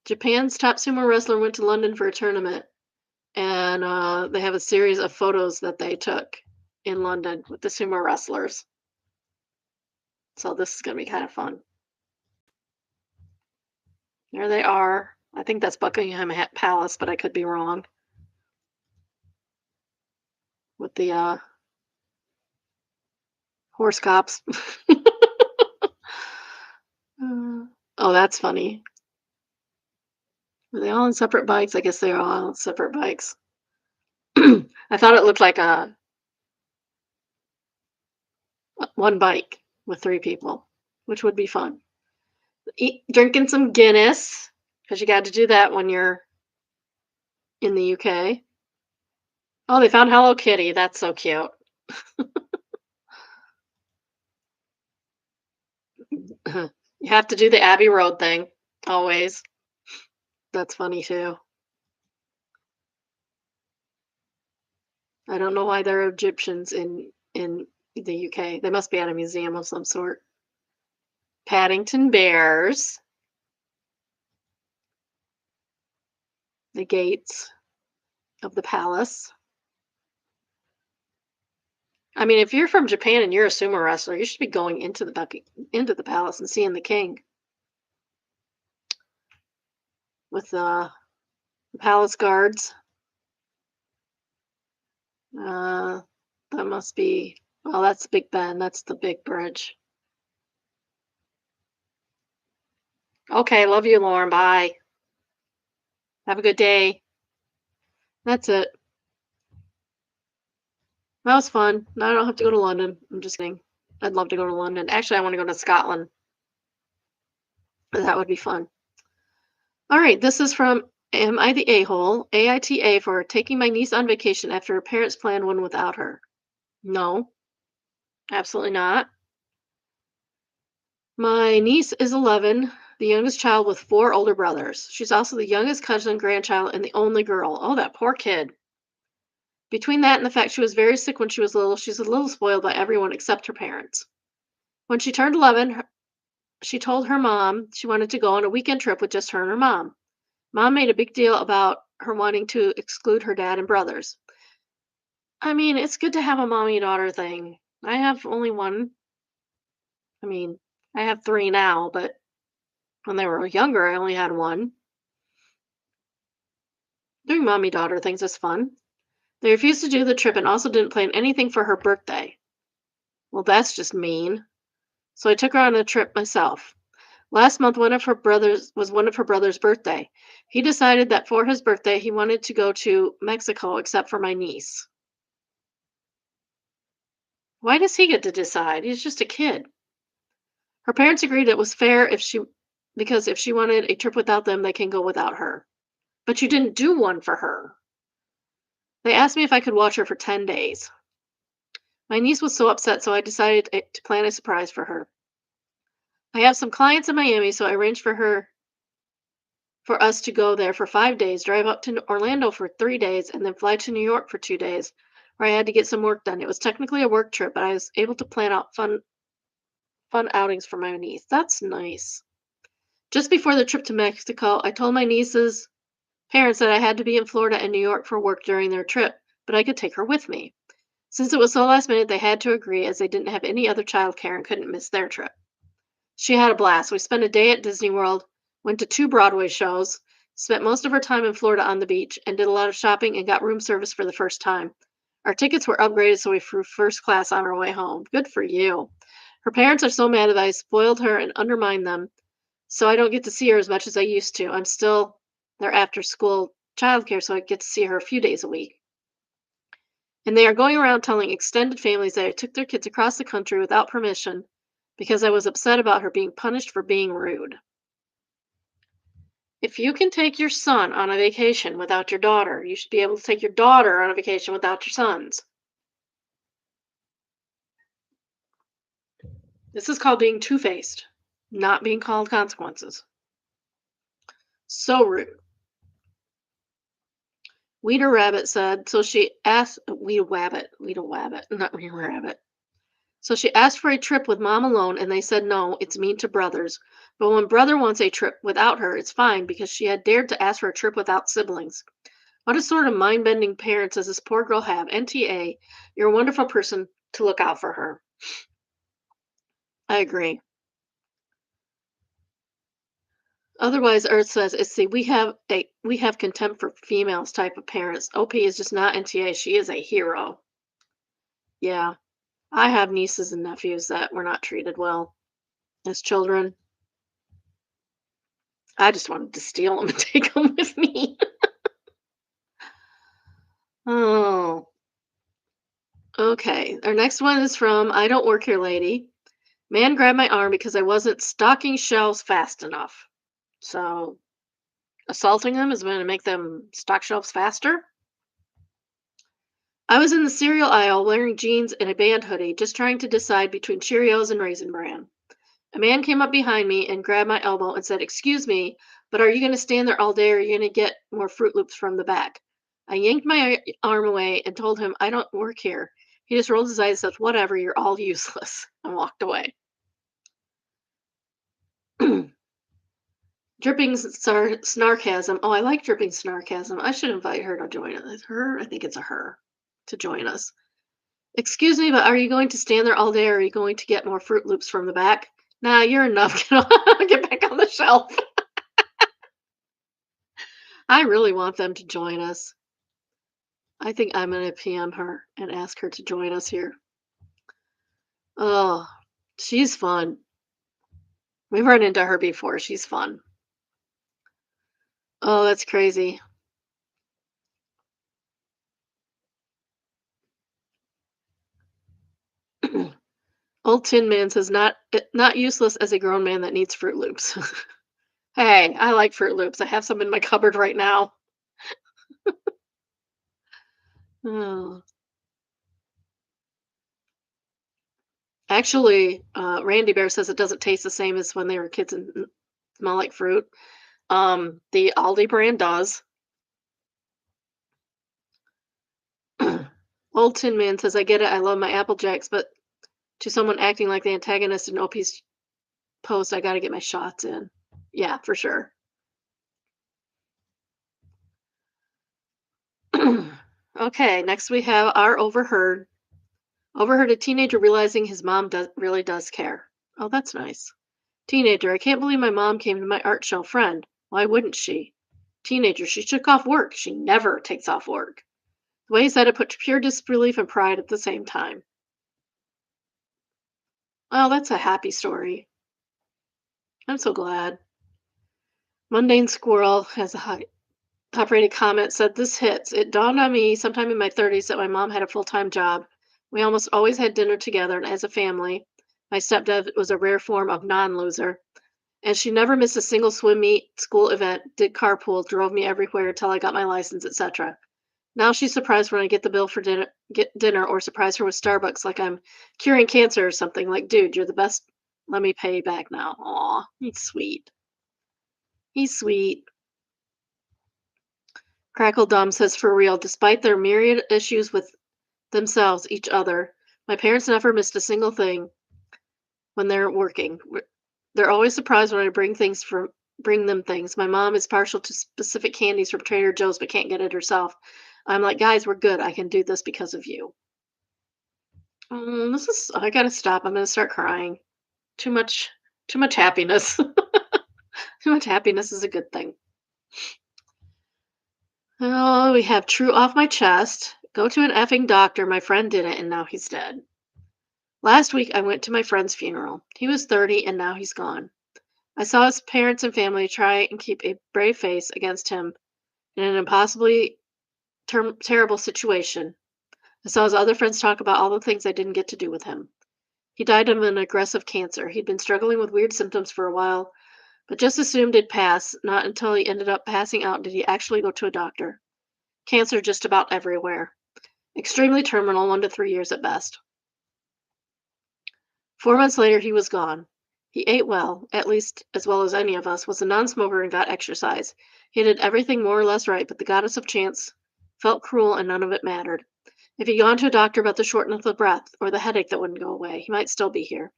[SPEAKER 1] Japan's top sumo wrestler went to London for a tournament, and they have a series of photos that they took in London with the sumo wrestlers. So this is going to be kind of fun. There they are. I think that's Buckingham Palace, but I could be wrong with the horse cops. Oh, that's funny. Are they all on separate bikes? I guess they're all on separate bikes. I thought it looked like a one bike with three people, which would be fun. Drinking some Guinness because you got to do that when you're in the UK. Oh, they found Hello Kitty. That's so cute. You have to do the Abbey Road thing always. That's funny too. I don't know why they're Egyptians in the UK. They must be at a museum of some sort. Paddington Bears, the gates of the palace. I mean, if you're from Japan and you're a sumo wrestler, you should be going into the palace and seeing the king with the palace guards. Uh, that must be. Well, that's Big Ben. That's the big bridge. Okay, love you, Lauren. Bye. Have a good day. That's it. That was fun. Now I don't have to go to London. I'm just kidding. I'd love to go to London. Actually, I want to go to Scotland. That would be fun. All right, this is from Am I the A-hole? AITA for taking my niece on vacation after her parents planned one without her. No, absolutely not. My niece is 11, the youngest child with four older brothers. She's also the youngest cousin, grandchild, and the only girl. Oh, that poor kid. Between that and the fact she was very sick when she was little, she's a little spoiled by everyone except her parents. When she turned 11, she told her mom she wanted to go on a weekend trip with just her and her mom. Mom made a big deal about her wanting to exclude her dad and brothers. I mean, it's good to have a mommy daughter thing. I have only one. I mean, I have three now, but when they were younger, I only had one. Doing mommy daughter things is fun. They refused to do the trip and also didn't plan anything for her birthday. Well, that's just mean. So I took her on a trip myself. Last month, one of her brother's birthday. He decided that for his birthday, he wanted to go to Mexico, except for my niece. Why does he get to decide? He's just a kid. Her parents agreed it was fair because if she wanted a trip without them, they can go without her. But you didn't do one for her. They asked me if I could watch her for 10 days. My niece was so upset, so I decided to plan a surprise for her. I have some clients in Miami, so I arranged for us to go there for 5 days, drive up to Orlando for 3 days, and then fly to New York for 2 days, where I had to get some work done. It was technically a work trip, but I was able to plan out fun outings for my niece. That's nice. Just before the trip to Mexico, I told my niece's parents that I had to be in Florida and New York for work during their trip, but I could take her with me. Since it was so last minute, they had to agree as they didn't have any other childcare and couldn't miss their trip. She had a blast. We spent a day at Disney World, went to two Broadway shows, spent most of our time in Florida on the beach, and did a lot of shopping and got room service for the first time. Our tickets were upgraded, so we flew first class on our way home. Good for you. Her parents are so mad that I spoiled her and undermined them, so I don't get to see her as much as I used to. I'm still their after school childcare, so I get to see her a few days a week. And they are going around telling extended families that I took their kids across the country without permission because I was upset about her being punished for being rude. If you can take your son on a vacation without your daughter, you should be able to take your daughter on a vacation without your sons. This is called being two faced, not being called consequences. So rude. Weeder Rabbit said, so she asked, Weeder Wabbit, not Weeder Rabbit. So she asked for a trip with mom alone, and they said no, it's mean to brothers. But when brother wants a trip without her, it's fine because she had dared to ask for a trip without siblings. What a sort of mind bending parents does this poor girl have? NTA, you're a wonderful person to look out for her. I agree. Otherwise, Earth says it's the we have contempt for females type of parents. OP is just not NTA. She is a hero. Yeah. I have nieces and nephews that were not treated well as children. I just wanted to steal them and take them with me. Oh, okay. Our next one is from I Don't Work Here Lady. Man grabbed my arm because I wasn't stocking shelves fast enough. So, assaulting them is going to make them stock shelves faster? I was in the cereal aisle wearing jeans and a band hoodie, just trying to decide between Cheerios and Raisin Bran. A man came up behind me and grabbed my elbow and said, "Excuse me, but are you going to stand there all day or are you going to get more Fruit Loops from the back?" I yanked my arm away and told him, "I don't work here." He just rolled his eyes and said, "Whatever, you're all useless," and walked away. Dripping snarkasm. Oh, I like dripping snarkasm. I should invite her to join us. Her? I think it's a her to join us. "Excuse me, but are you going to stand there all day or are you going to get more Fruit Loops from the back?" "Nah, you're enough. Get back on the shelf." I really want them to join us. I think I'm gonna PM her and ask her to join us here. Oh, she's fun. We've run into her before. She's fun. Oh, that's crazy. Old Tin Man says not useless as a grown man that needs Fruit Loops. Hey, I like Fruit Loops. I have some in my cupboard right now. Oh. Actually, Randy Bear says it doesn't taste the same as when they were kids and smell like fruit. The Aldi brand does. Old Tin Man says, "I get it. I love my Apple Jacks, but to someone acting like the antagonist in OP's post, I gotta get my shots in. Yeah, for sure. Okay, next we have our overheard. Overheard a teenager realizing his mom really does care. Oh, that's nice. Teenager, I can't believe my mom came to my art show. Friend, why wouldn't she? Teenager, she took off work. She never takes off work. The way he said it put pure disbelief and pride at the same time. Oh, that's a happy story. I'm so glad. Mundane Squirrel has a high top rated comment said this hits. It dawned on me sometime in my 30s that my mom had a full time job. We almost always had dinner together, and as a family, my stepdad was a rare form of non loser. And she never missed a single swim meet, school event, did carpool, drove me everywhere until I got my license, etc. Now she's surprised when I get the bill for dinner or surprise her with Starbucks like I'm curing cancer or something. Like, dude, you're the best. Let me pay you back now. Aw, he's sweet. He's sweet. Crackle Dumb says for real, despite their myriad issues with themselves, each other, my parents never missed a single thing when they're working. They're always surprised when I bring them things. My mom is partial to specific candies from Trader Joe's but can't get it herself. I'm like, guys, we're good. I can do this because of you. This is I gotta stop. I'm gonna start crying. Too much too much happiness. Too much happiness is a good thing. Oh, we have true off my chest. Go to an effing doctor. My friend did it and now he's dead. Last week I went to my friend's funeral. He was 30 and now he's gone. I saw his parents and family try and keep a brave face against him in an impossibly terrible situation. I saw his other friends talk about all the things I didn't get to do with him. He died of an aggressive cancer. He'd been struggling with weird symptoms for a while, but just assumed it'd pass. Not until he ended up passing out did he actually go to a doctor. Cancer just about everywhere. Extremely terminal, 1 to 3 years at best. 4 months later, he was gone. He ate well, at least as well as any of us, was a non-smoker and got exercise. He did everything more or less right, but the goddess of chance felt cruel and none of it mattered. If he'd gone to a doctor about the shortness of breath or the headache that wouldn't go away, he might still be here.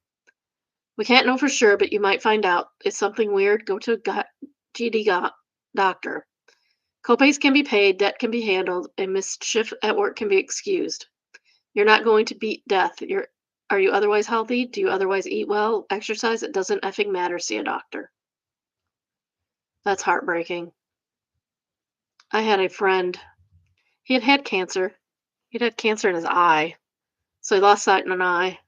[SPEAKER 1] We can't know for sure, but you might find out. Is something weird? Go to a doctor. Copays can be paid, debt can be handled, and missed shift at work can be excused. You're not going to beat death. Are you otherwise healthy? Do you otherwise eat well? Exercise? It doesn't effing matter. See a doctor. That's heartbreaking. I had a friend. He had had cancer. He'd had cancer in his eye. So he lost sight in an eye.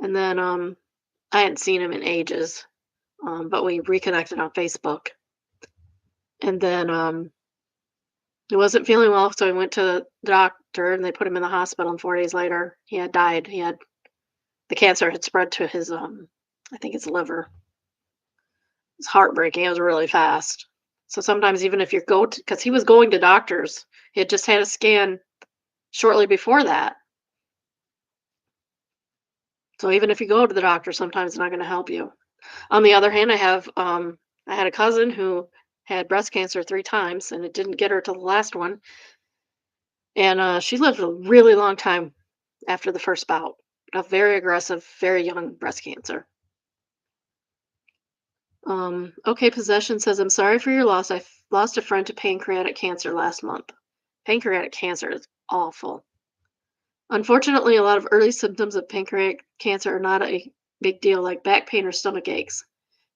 [SPEAKER 1] And then I hadn't seen him in ages. But we reconnected on Facebook. And then he wasn't feeling well, so he went to the doctor and they put him in the hospital, and 4 days later he had died. The cancer had spread to his I think his liver. It's heartbreaking. It was really fast. So sometimes even if you go to, because he was going to doctors, he had just had a scan shortly before that. So even if you go to the doctor, sometimes it's not going to help you. On the other hand, I had a cousin who had breast cancer 3 times, and it didn't get her to the last one, and she lived a really long time after the first bout of very aggressive, very young breast cancer. Okay, Possession says, I'm sorry for your loss. Lost a friend to pancreatic cancer last month. Pancreatic cancer is awful. Unfortunately, a lot of early symptoms of pancreatic cancer are not a big deal, like back pain or stomach aches.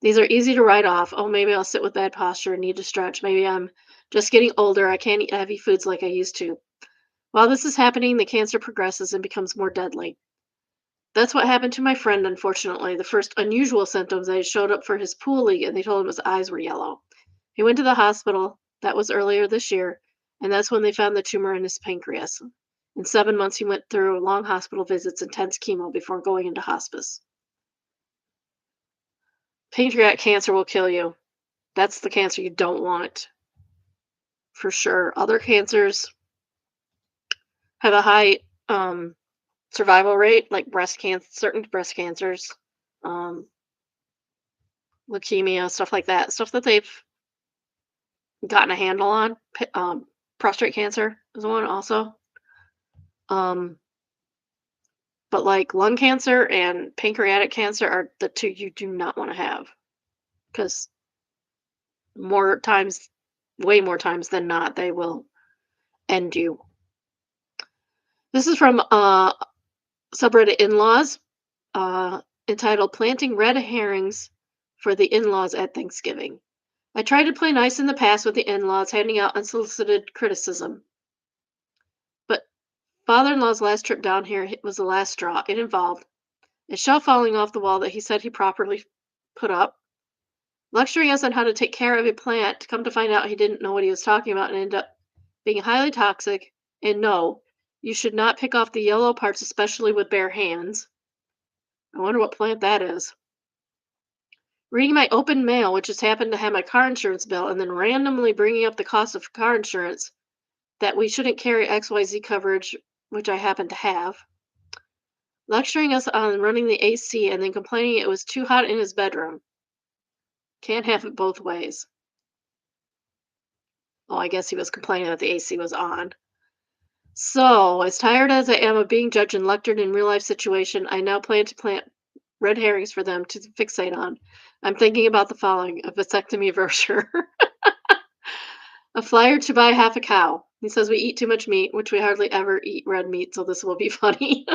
[SPEAKER 1] These are easy to write off. Oh, maybe I'll sit with bad posture and need to stretch. Maybe I'm just getting older. I can't eat heavy foods like I used to. While this is happening, the cancer progresses and becomes more deadly. That's what happened to my friend, unfortunately. The first unusual symptoms, I showed up for his pool league and they told him his eyes were yellow. He went to the hospital. That was earlier this year, and that's when they found the tumor in his pancreas. In 7 months, he went through long hospital visits, intense chemo before going into hospice. Pancreatic cancer will kill you. That's the cancer you don't want, for sure. Other cancers have a high survival rate, like breast cancer, certain breast cancers, um, leukemia, stuff like that. Stuff that they've gotten a handle on. Prostate cancer is one also. Um, But like lung cancer and pancreatic cancer are the two you do not want to have because more times, way more times than not, they will end you. This is from subreddit in-laws, uh, entitled "Planting Red Herrings for the In-Laws at Thanksgiving." I tried to play nice in the past with the in-laws, handing out unsolicited criticism. But father-in-law's last trip down here was the last straw. It involved a shelf falling off the wall that he said he properly put up, lecturing us on how to take care of a plant. Come to find out, he didn't know what he was talking about and ended up being highly toxic. And no, you should not pick off the yellow parts, especially with bare hands. I wonder what plant that is. Reading my open mail, which just happened to have my car insurance bill, and then randomly bringing up the cost of car insurance, that we shouldn't carry XYZ coverage, which I happen to have. Lecturing us on running the AC and then complaining it was too hot in his bedroom. Can't have it both ways. Oh, I guess he was complaining that the AC was on. So, as tired as I am of being judged and lectured in real life situation, I now plan to plant red herrings for them to fixate on. I'm thinking about the following: a vasectomy brochure, a flyer to buy half a cow. He says we eat too much meat, which we hardly ever eat red meat, so this will be funny.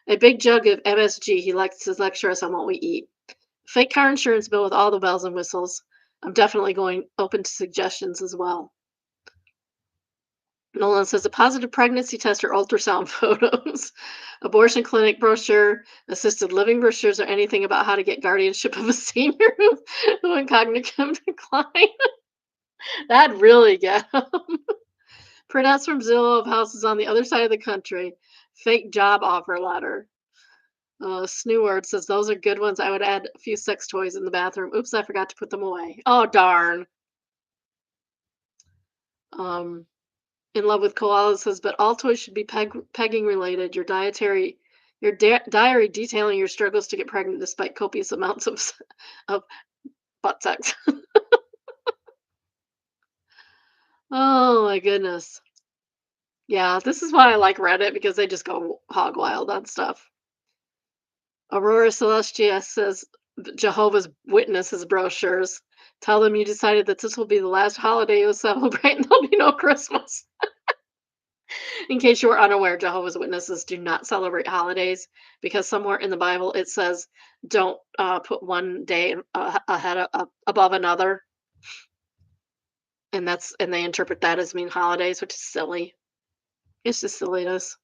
[SPEAKER 1] A big jug of MSG. He likes to lecture us on what we eat. Fake car insurance bill with all the bells and whistles. I'm definitely going open to suggestions as well. Nolan says a positive pregnancy test or ultrasound photos, abortion clinic brochure, assisted living brochures, or anything about how to get guardianship of a senior who in cognitive decline. That'd really get 'em. Printouts from Zillow of houses on the other side of the country. Fake job offer letter. Sneward says those are good ones. I would add a few sex toys in the bathroom. Oops, I forgot to put them away. Oh darn. Um, in love with koalas says, but all toys should be pegging related. Your diary detailing your struggles to get pregnant despite copious amounts of of butt sex. Oh my goodness. Yeah, this is why I like Reddit because they just go hog wild on stuff. Aurora Celestia says Jehovah's Witnesses brochures. Tell them you decided that this will be the last holiday you'll celebrate and there'll be no Christmas. In case you were unaware, Jehovah's Witnesses do not celebrate holidays because somewhere in the Bible it says don't put one day ahead above another, and they interpret that as mean holidays, which is silly. It's just silliness.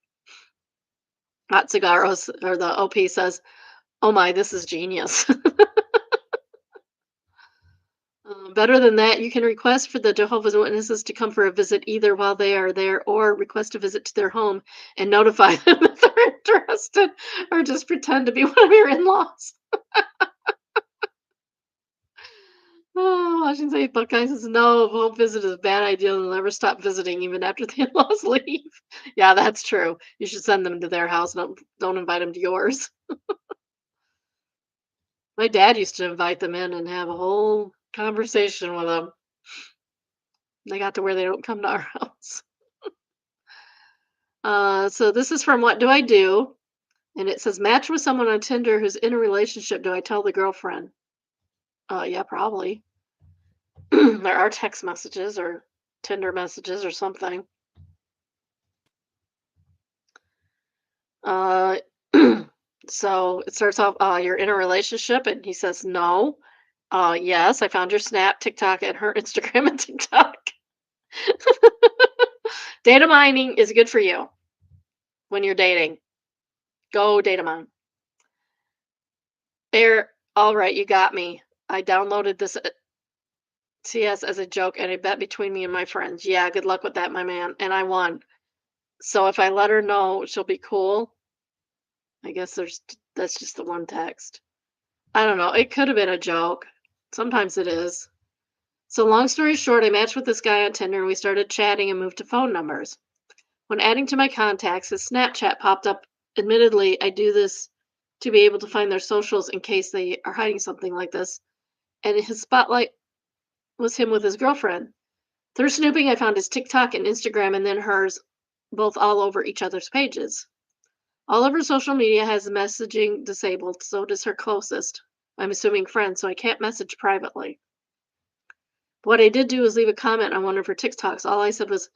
[SPEAKER 1] Hot Cigarros or the OP says, "Oh my, this is genius." Better than that, you can request for the Jehovah's Witnesses to come for a visit either while they are there or request a visit to their home and notify them if they're interested or just pretend to be one of your in-laws. Oh, Washington State Buckeye says, no, a home visit is a bad idea. They'll never stop visiting even after the in-laws leave. Yeah, that's true. You should send them to their house. Don't invite them to yours. My dad used to invite them in and have a whole conversation with them. They got to where they don't come to our house. So this is from What Do I Do? And it says, match with someone on Tinder who's in a relationship. Do I tell the girlfriend? Yeah, probably. There are text messages or Tinder messages or something. Uh, so it starts off, you're in a relationship, and he says, no. Yes, I found your Snap, TikTok, and her Instagram and TikTok. Data mining is good for you when you're dating. Go data mine. There, all right, you got me. I downloaded this CS as a joke and a bet between me and my friends. Yeah, good luck with that, my man. And I won. So if I let her know, she'll be cool. I guess that's just the one text. I don't know. It could have been a joke. Sometimes it is. So long story short, I matched with this guy on Tinder and we started chatting and moved to phone numbers. When adding to my contacts, his Snapchat popped up. Admittedly, I do this to be able to find their socials in case they are hiding something like this. And his spotlight was him with his girlfriend. Through snooping, I found his TikTok and Instagram and then hers, both all over each other's pages. All of her social media has messaging disabled, so does her closest. I'm assuming friends, so I can't message privately. What I did do is leave a comment on one of her TikToks. All I said was,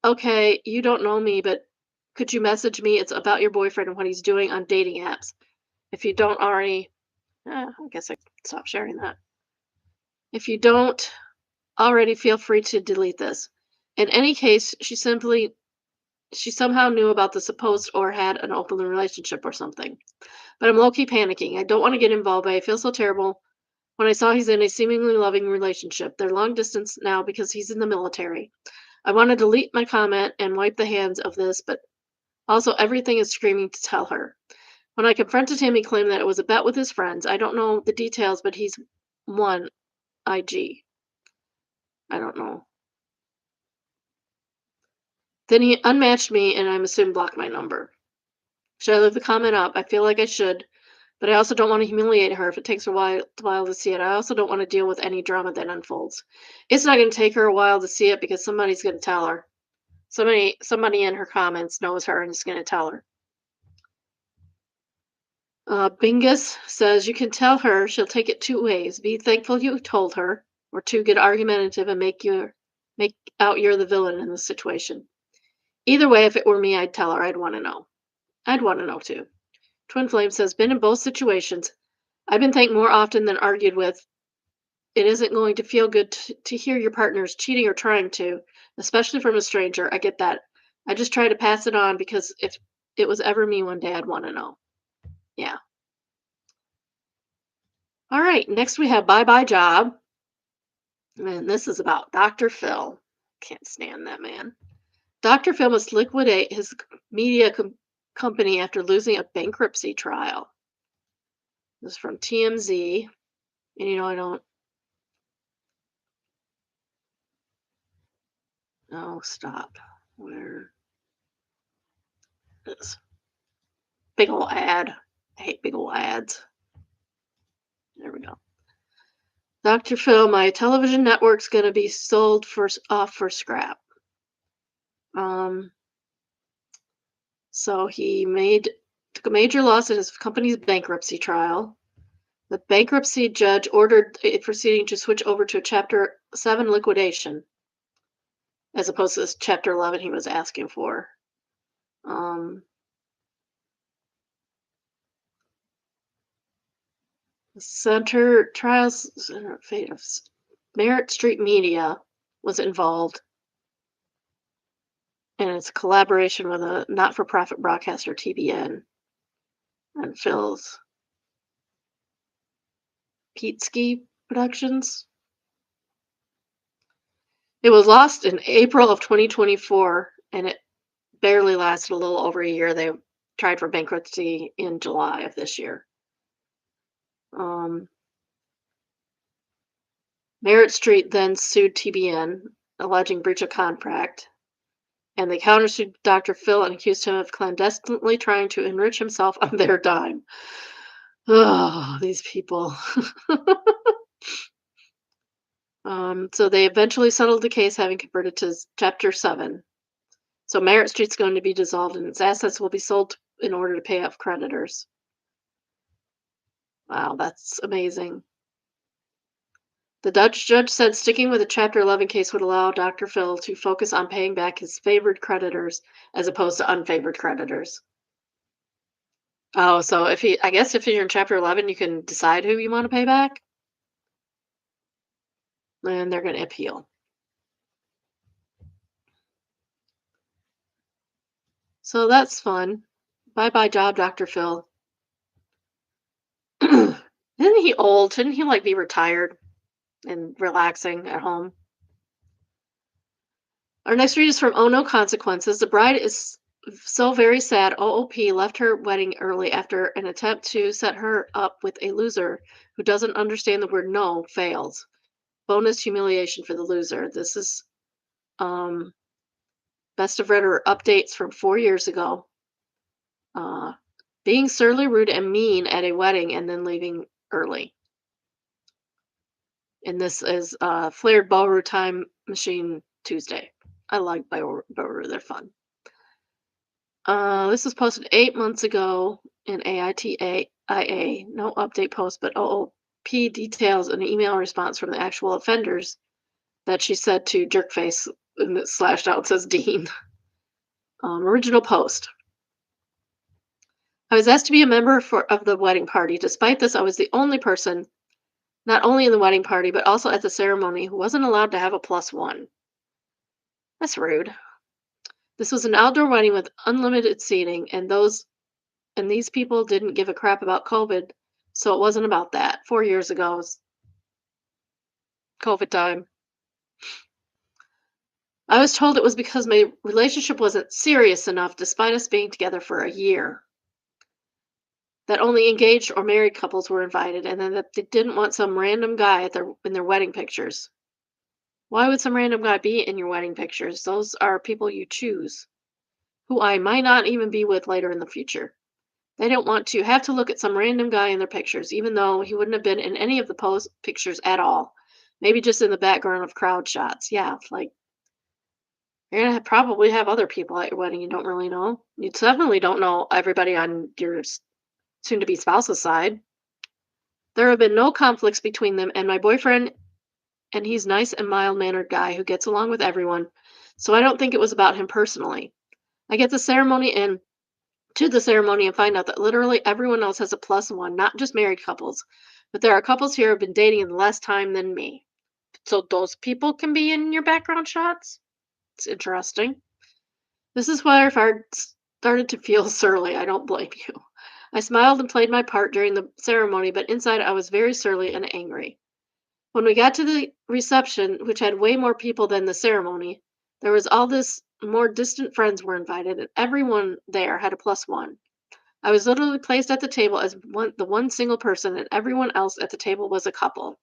[SPEAKER 1] okay, you don't know me, but could you message me? It's about your boyfriend and what he's doing on dating apps. If you don't already, I guess I could stop sharing that. If you don't already, feel free to delete this. In any case, she somehow knew about the supposed or had an open relationship or something. But I'm low key panicking. I don't want to get involved, but I feel so terrible when I saw he's in a seemingly loving relationship. They're long distance now because he's in the military. I want to delete my comment and wipe the hands of this, but also everything is screaming to tell her. When I confronted him, he claimed that it was a bet with his friends. I don't know the details, but he's won IG. I don't know. Then he unmatched me and I'm assuming blocked my number. Should I leave the comment up? I feel like I should, but I also don't want to humiliate her if it takes a while to see it. I also don't want to deal with any drama that unfolds. It's not going to take her a while to see it because somebody's going to tell her. Somebody in her comments knows her and is going to tell her. Bingus says you can tell her she'll take it two ways. Be thankful you told her, or two, get argumentative and make out you're the villain in the situation. Either way, if it were me, I'd tell her. I'd want to know. I'd want to know too. Twin Flame says, been in both situations. I've been thanked more often than argued with. It isn't going to feel good to hear your partner's cheating or trying to, especially from a stranger. I get that. I just try to pass it on because if it was ever me one day, I'd want to know. Yeah. All right. Next, we have Bye Bye Job. And this is about Dr. Phil. Can't stand that man. Dr. Phil must liquidate his media company after losing a bankruptcy trial. This is from TMZ. And I don't. Oh, stop. Where is big ol' ad? I hate big ol' ads. There we go. Dr. Phil, my television network's gonna be sold off for scrap. Um, so he took a major loss in his company's bankruptcy trial. The bankruptcy judge ordered a proceeding to switch over to a Chapter 7 liquidation, as opposed to this Chapter 11 he was asking for. Um, Center Trials Fate of Merritt Street Media was involved, and it's a collaboration with a not-for-profit broadcaster, TBN, and Phil's Pete Productions. It was lost in April of 2024, and it barely lasted a little over a year. They tried for bankruptcy in July of this year. Um, Merritt Street then sued TBN, alleging breach of contract, and they countersued Dr. Phil and accused him of clandestinely trying to enrich himself on their dime. Oh, these people. So they eventually settled the case, having converted to Chapter 7. So Merritt Street's going to be dissolved and its assets will be sold in order to pay off creditors. Wow, that's amazing. The Dutch judge said sticking with the Chapter 11 case would allow Dr. Phil to focus on paying back his favored creditors as opposed to unfavored creditors. Oh, so I guess if you're in Chapter 11, you can decide who you want to pay back, and they're going to appeal. So that's fun. Bye bye job, Dr. Phil. Isn't he old? Shouldn't he be retired and relaxing at home? Our next read is from Oh No Consequences. The bride is so very sad. OOP left her wedding early after an attempt to set her up with a loser who doesn't understand the word no fails. Bonus humiliation for the loser. This is best of Redder updates from 4 years ago. Being surly, rude, and mean at a wedding and then leaving early. And this is Flared Ballroom Time Machine Tuesday. I like Ballroom, they're fun. This was posted 8 months ago in AITAIA. No update post, but OOP details an email response from the actual offenders that she said to Jerkface, and it slashed out says Dean. Original post. I was asked to be a member of the wedding party. Despite this, I was the only person, not only in the wedding party, but also at the ceremony, who wasn't allowed to have a plus one. That's rude. This was an outdoor wedding with unlimited seating, and these people didn't give a crap about COVID, so it wasn't about that. 4 years ago was COVID time. I was told it was because my relationship wasn't serious enough despite us being together for a year. That only engaged or married couples were invited, and then that they didn't want some random guy in their wedding pictures. Why would some random guy be in your wedding pictures? Those are people you choose, who I might not even be with later in the future. They don't want to have to look at some random guy in their pictures, even though he wouldn't have been in any of the pose pictures at all. Maybe just in the background of crowd shots. Yeah, like you're gonna probably have other people at your wedding you don't really know. You definitely don't know everybody on your soon-to-be spouse's side. There have been no conflicts between them, and my boyfriend, and he's nice and mild-mannered guy who gets along with everyone. So I don't think it was about him personally. I get the ceremony and to the ceremony and find out that literally everyone else has a plus one, not just married couples, but there are couples here who have been dating in less time than me. So those people can be in your background shots? It's interesting. This is where I started to feel surly. I don't blame you. I smiled and played my part during the ceremony, but inside I was very surly and angry. When we got to the reception, which had way more people than the ceremony, there was all this more distant friends were invited, and everyone there had a plus one. I was literally placed at the table as the one single person, and everyone else at the table was a couple.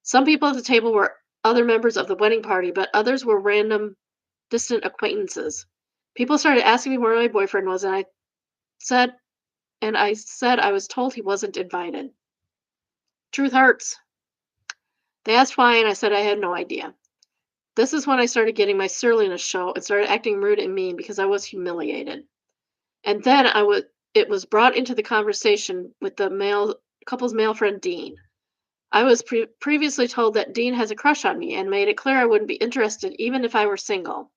[SPEAKER 1] Some people at the table were other members of the wedding party, but others were random, distant acquaintances. People started asking me where my boyfriend was, said, and I said I was told he wasn't invited. Truth hurts. They asked why, and I said I had no idea. This is when I started getting my surliness show and started acting rude and mean because I was humiliated. And then it was brought into the conversation with the couple's male friend Dean. I was previously told that Dean has a crush on me and made it clear I wouldn't be interested even if I were single.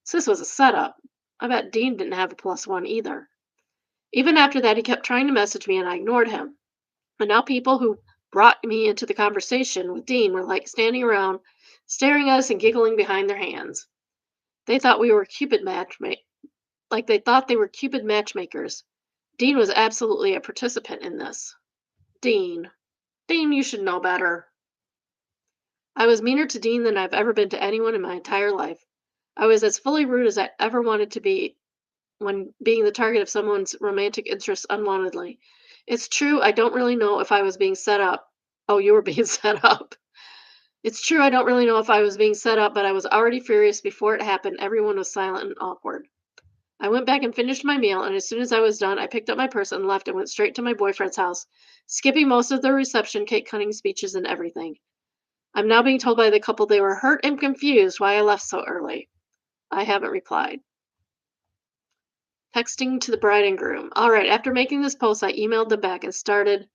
[SPEAKER 1] So this was a setup. I bet Dean didn't have a plus one either. Even after that, he kept trying to message me and I ignored him. And now people who brought me into the conversation with Dean were like standing around, staring at us and giggling behind their hands. They thought we were they were Cupid matchmakers. Dean was absolutely a participant in this. Dean. Dean, you should know better. I was meaner to Dean than I've ever been to anyone in my entire life. I was as fully rude as I ever wanted to be when being the target of someone's romantic interest unwantedly. It's true, I don't really know if I was being set up. Oh, you were being set up. It's true, I don't really know if I was being set up, but I was already furious before it happened. Everyone was silent and awkward. I went back and finished my meal, and as soon as I was done, I picked up my purse and left and went straight to my boyfriend's house, skipping most of the reception, cake cutting speeches, and everything. I'm now being told by the couple they were hurt and confused why I left so early. I haven't replied. Texting to the bride and groom. All right, after making this post, I emailed them back and started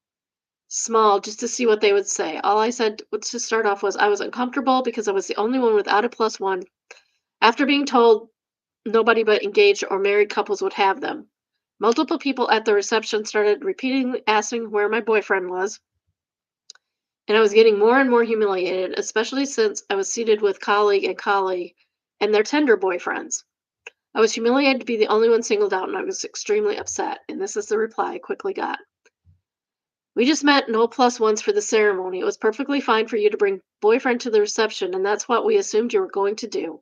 [SPEAKER 1] small just to see what they would say. All I said to start off was I was uncomfortable because I was the only one without a plus one. After being told nobody but engaged or married couples would have them. Multiple people at the reception started repeatedly asking where my boyfriend was, and I was getting more and more humiliated, especially since I was seated with colleague and their tender boyfriends. I was humiliated to be the only one singled out, and I was extremely upset. And this is the reply I quickly got. We just meant no plus ones for the ceremony. It was perfectly fine for you to bring boyfriend to the reception, and that's what we assumed you were going to do.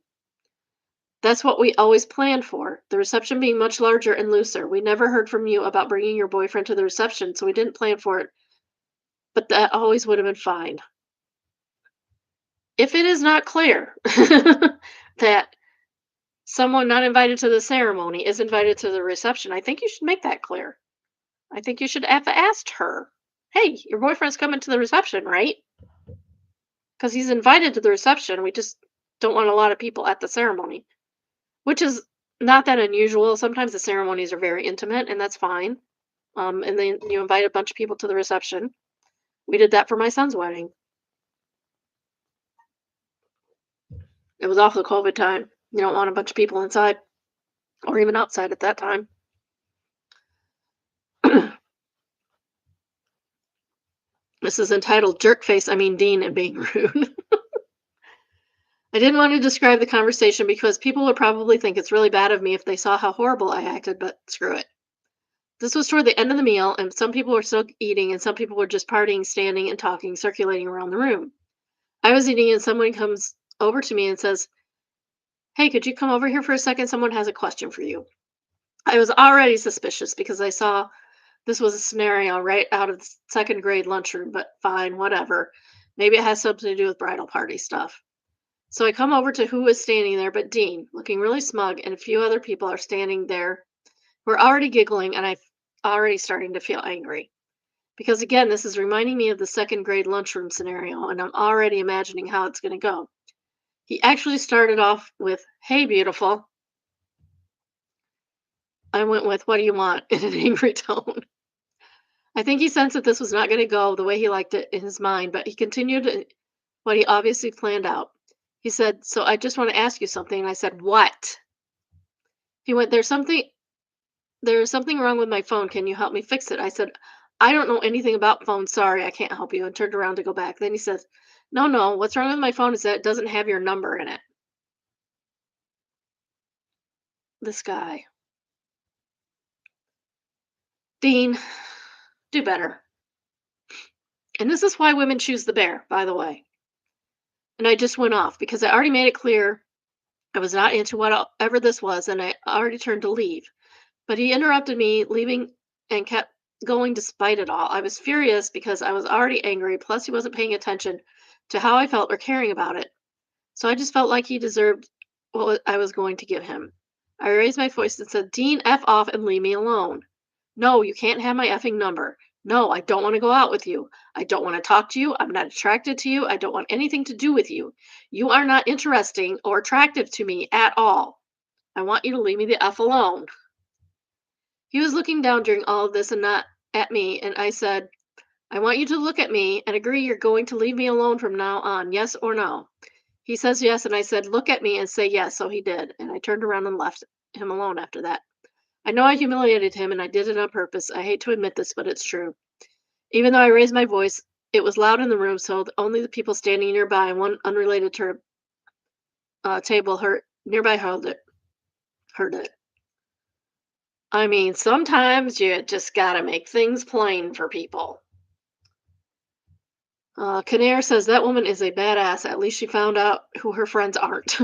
[SPEAKER 1] That's what we always planned for, the reception being much larger and looser. We never heard from you about bringing your boyfriend to the reception, so we didn't plan for it, but that always would have been fine. If it is not clear that someone not invited to the ceremony is invited to the reception, I think you should make that clear. I think you should have asked her, hey, your boyfriend's coming to the reception, right? Because he's invited to the reception. We just don't want a lot of people at the ceremony, which is Not that unusual. Sometimes the ceremonies are very intimate, and that's fine. And then you invite a bunch of people to the reception. We did that for my son's wedding. It was off the COVID time. You don't want a bunch of people inside or even outside at that time. This is entitled Jerk Face, I mean Dean and Being Rude. I didn't want to describe the conversation because people would probably think it's really bad of me if they saw how horrible I acted, but screw it. This was toward the end of the meal, and some people were still eating, and some people were just partying, standing, and talking, circulating around the room. I was eating, and someone comes over to me and says, "Hey, could you come over here for a second? Someone has a question for you." I was already suspicious because I saw this was a scenario right out of the second grade lunchroom, but fine, whatever. Maybe it has something to do with bridal party stuff. So I come over to who is standing there but Dean, looking really smug, and a few other people are standing there. We're already giggling, and I'm already starting to feel angry. Because again, this is reminding me of the second grade lunchroom scenario, and I'm already imagining how it's going to go. He actually started off with, "Hey, beautiful." I went with, "What do you want?" in an angry tone. I think he sensed that this was not going to go the way he liked it in his mind, but he continued what he obviously planned out. He said, "So I just want to ask you something." And I said, "What?" He went, "There's something wrong with my phone. Can you help me fix it?" I said, "I don't know anything about phones. Sorry, I can't help you." And turned around to go back. Then he says, "No, no, what's wrong with my phone is that it doesn't have your number in it." This guy. Dean, do better. And this is why women choose the bear, by the way. And I just went off because I already made it clear I was not into whatever this was, and I already turned to leave. But he interrupted me, leaving, and kept going despite it all. I was furious because I was already angry, plus, he wasn't paying attention to how I felt or caring about it. So I just felt like he deserved what I was going to give him. I raised my voice and said, "Dean, F off and leave me alone. No, you can't have my effing number. No, I don't want to go out with you. I don't want to talk to you. I'm not attracted to you. I don't want anything to do with you. You are not interesting or attractive to me at all. I want you to leave me the F alone." He was looking down during all of this and not at me, and I said, "I want you to look at me and agree you're going to leave me alone from now on, yes or no?" He says yes, and I said, "Look at me and say yes." So he did, and I turned around and left him alone after that. I know I humiliated him, and I did it on purpose. I hate to admit this, but it's true. Even though I raised my voice, it was loud in the room, so only the people standing nearby and one unrelated to table nearby heard it. I mean, sometimes you just gotta make things plain for people. Kinnear says that woman is a badass. At least she found out who her friends aren't.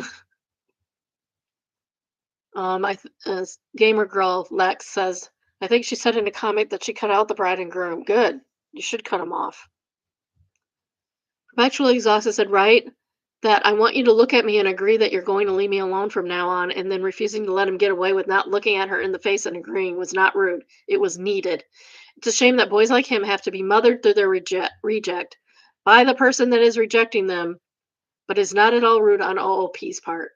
[SPEAKER 1] Gamer girl Lex says, I think she said in a comment that she cut out the bride and groom. Good. You should cut them off. Perpetually exhausted said, right? That I want you to look at me and agree that you're going to leave me alone from now on, and then refusing to let him get away with not looking at her in the face and agreeing was not rude. It was needed. It's a shame that boys like him have to be mothered through their reject by the person that is rejecting them, but is not at all rude on OOP's part.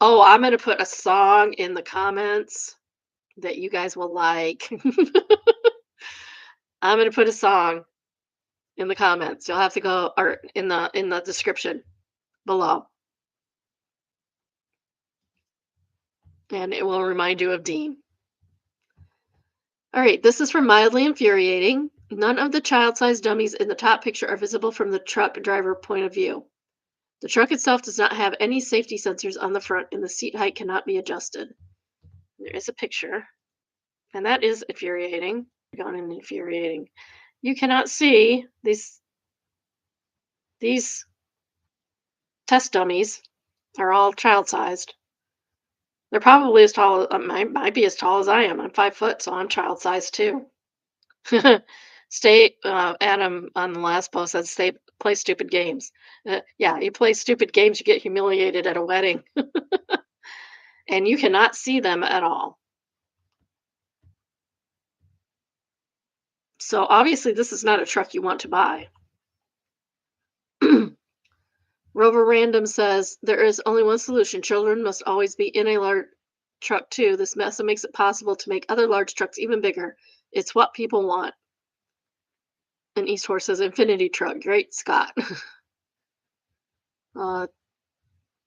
[SPEAKER 1] Oh, I'm going to put a song in the comments that you guys will like. I'm going to put a song in the comments. You'll have to go or in the description below, and it will remind you of Dean. All right, this is from Mildly Infuriating. None of the child-sized dummies in the top picture are visible from the truck driver point of view. The truck itself does not have any safety sensors on the front, and the seat height cannot be adjusted. There is a picture, and that is infuriating. Gone and infuriating. You cannot see these test dummies are all child-sized. They're probably as tall, might be as tall as I am. I'm 5 foot, so I'm child-sized too. Adam on the last post said, "Stay, play stupid games." Yeah, you play stupid games, you get humiliated at a wedding, and you cannot see them at all. So obviously, this is not a truck you want to buy. Rover Random says there is only one solution. Children must always be in a large truck too. This method makes it possible to make other large trucks even bigger. It's what people want. And East Horse says infinity truck. Great Scott. uh,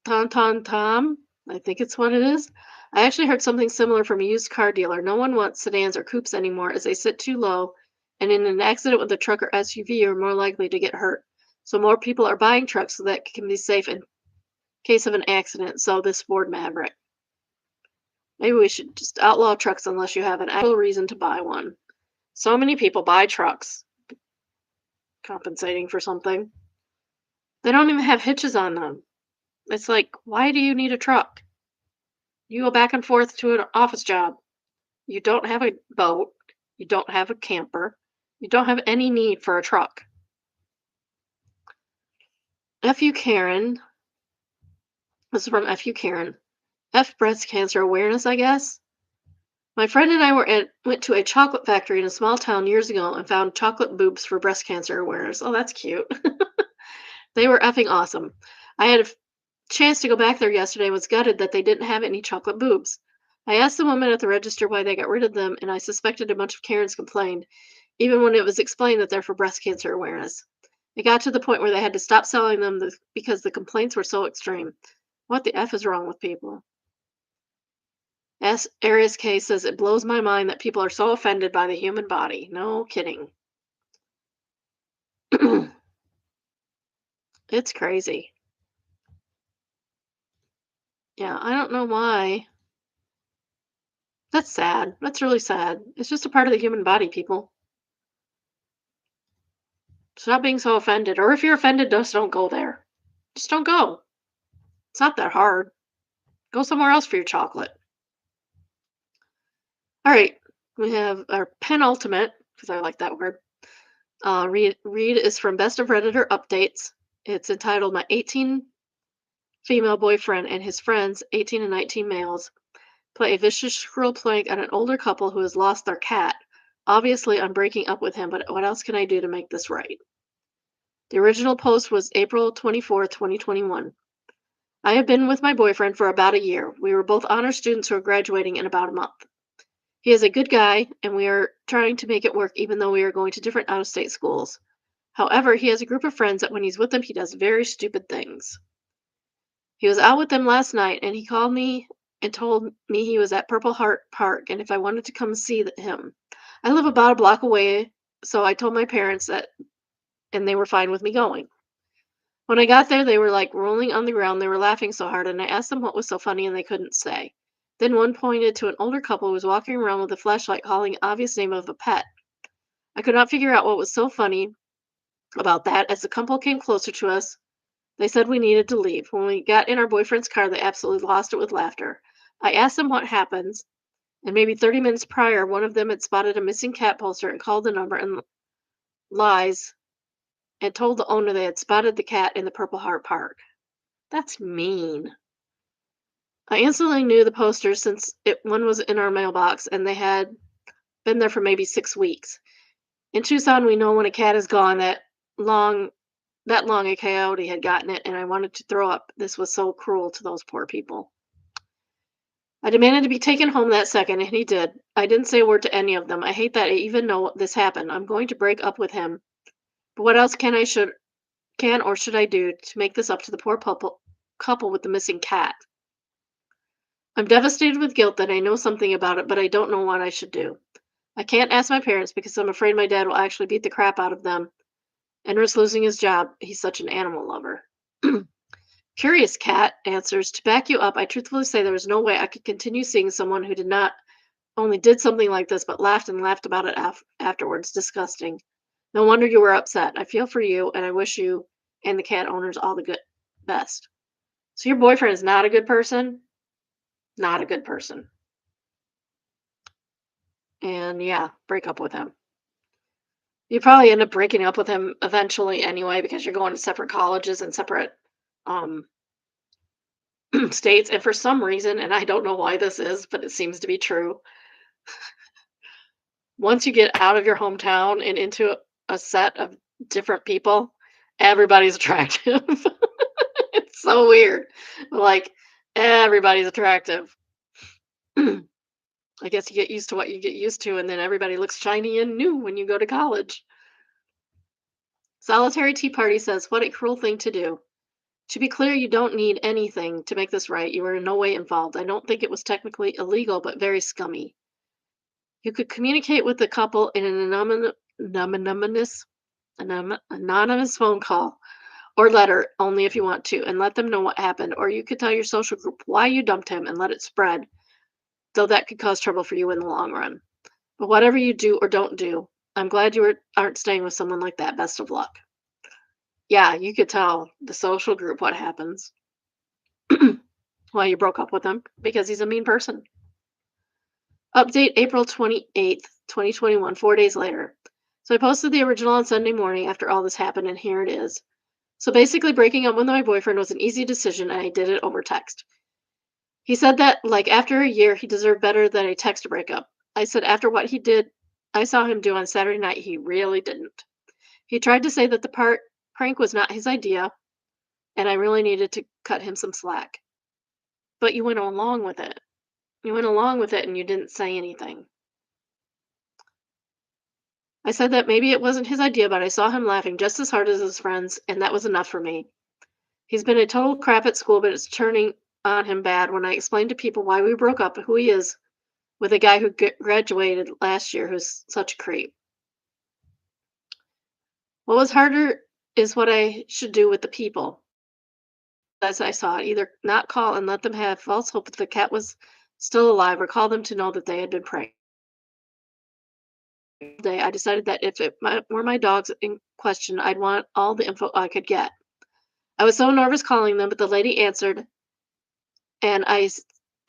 [SPEAKER 1] Tom. I think it's what it is. I actually heard something similar from a used car dealer. No one wants sedans or coupes anymore as they sit too low, and in an accident with a truck or SUV, you're more likely to get hurt. So more people are buying trucks so that can be safe in case of an accident. So this Ford Maverick. Maybe we should just outlaw trucks unless you have an actual reason to buy one. So many people buy trucks compensating for something. They don't even have hitches on them. It's like, why do you need a truck? You go back and forth to an office job. You don't have a boat. You don't have a camper. You don't have any need for a truck. FU Karen. This is from FU Karen. F breast cancer awareness, I guess. My friend and I went to a chocolate factory in a small town years ago and found chocolate boobs for breast cancer awareness. Oh, that's cute. They were effing awesome. I had a chance to go back there yesterday and was gutted that they didn't have any chocolate boobs. I asked the woman at the register why they got rid of them, and I suspected a bunch of Karens complained, even when it was explained that they're for breast cancer awareness. It got to the point where they had to stop selling them because the complaints were so extreme. What the F is wrong with people? S. Arius K says it blows my mind that people are so offended by the human body. No kidding. It's crazy. Yeah, I don't know why. That's sad. That's really sad. It's just a part of the human body, people. Stop being so offended. Or if you're offended, just don't go there. Just don't go. It's not that hard. Go somewhere else for your chocolate. All right. We have our penultimate, because I like that word. Read is from Best of Redditor Updates. It's entitled My 18 Female Boyfriend and His Friends, 18 and 19 Males, Play a Vicious Cruel Prank on an Older Couple Who Has Lost Their Cat. Obviously, I'm breaking up with him, but what else can I do to make this right? The original post was April 24th, 2021. I have been with my boyfriend for about a year. We were both honor students who are graduating in about a month. He is a good guy, and we are trying to make it work even though we are going to different out of state schools. However, he has a group of friends that when he's with them, he does very stupid things. He was out with them last night, and he called me and told me he was at Purple Heart Park and if I wanted to come see him. I live about a block away, so I told my parents that, and they were fine with me going. When I got there, they were like rolling on the ground. They were laughing so hard, and I asked them what was so funny, and they couldn't say. Then one pointed to an older couple who was walking around with a flashlight calling the obvious name of a pet. I could not figure out what was so funny about that. As the couple came closer to us, they said we needed to leave. When we got in our boyfriend's car, they absolutely lost it with laughter. I asked them what happens, and maybe 30 minutes prior, one of them had spotted a missing cat poster and called the number and lies and told the owner they had spotted the cat in the Purple Heart Park. That's mean. I instantly knew the poster since one was in our mailbox and they had been there for maybe 6 weeks. In Tucson, we know when a cat is gone long that long a coyote had gotten it, and I wanted to throw up. This was so cruel to those poor people. I demanded to be taken home that second, and he did. I didn't say a word to any of them. I hate that I even know this happened. I'm going to break up with him. But what else can or should I do to make this up to the poor couple with the missing cat? I'm devastated with guilt that I know something about it, but I don't know what I should do. I can't ask my parents because I'm afraid my dad will actually beat the crap out of them and risk losing his job. He's such an animal lover. Curious Cat answers, to back you up, I truthfully say there was no way I could continue seeing someone who did not only did something like this, but laughed and laughed about it afterwards. Disgusting. No wonder you were upset. I feel for you, and I wish you and the cat owners all the good best. So your boyfriend is not a good person? Not a good person. And yeah, break up with him. You probably end up breaking up with him eventually anyway because you're going to separate colleges and separate um states. And for some reason, and I don't know why this is, but it seems to be true, once you get out of your hometown and into a set of different people, everybody's attractive. It's so weird. Like, everybody's attractive. I guess you get used to what you get used to, and then everybody looks shiny and new when you go to college. Solitary Tea Party says, "What a cruel thing to do. To be clear, you don't need anything to make this right. You were in no way involved. I don't think it was technically illegal, but very scummy. You could communicate with the couple in an anonymous phone call or letter only if you want to, and let them know what happened. Or you could tell your social group why you dumped him and let it spread, though that could cause trouble for you in the long run. But whatever you do or don't do, I'm glad aren't staying with someone like that. Best of luck." Yeah, you could tell the social group what happens. Why you broke up with him, because he's a mean person. Update April 28th, 2021, 4 days later. So I posted the original on Sunday morning after all this happened, and here it is. So basically, breaking up with my boyfriend was an easy decision, and I did it over text. He said that, like, after a year, he deserved better than a text breakup. I said, after what I saw him do on Saturday night, he really didn't. He tried to say that the prank was not his idea, and I really needed to cut him some slack. But you went along with it. You went along with it and you didn't say anything. I said that maybe it wasn't his idea, but I saw him laughing just as hard as his friends, and that was enough for me. He's been a total crap at school, but it's turning on him bad when I explain to people why we broke up and who he is with a guy who graduated last year who's such a creep. What was harder is what I should do with the people. As I saw it, either not call and let them have false hope that the cat was still alive, or call them to know that they had been pranked. Day, I decided that if were my dogs in question, I'd want all the info I could get. I was so nervous calling them, but the lady answered, and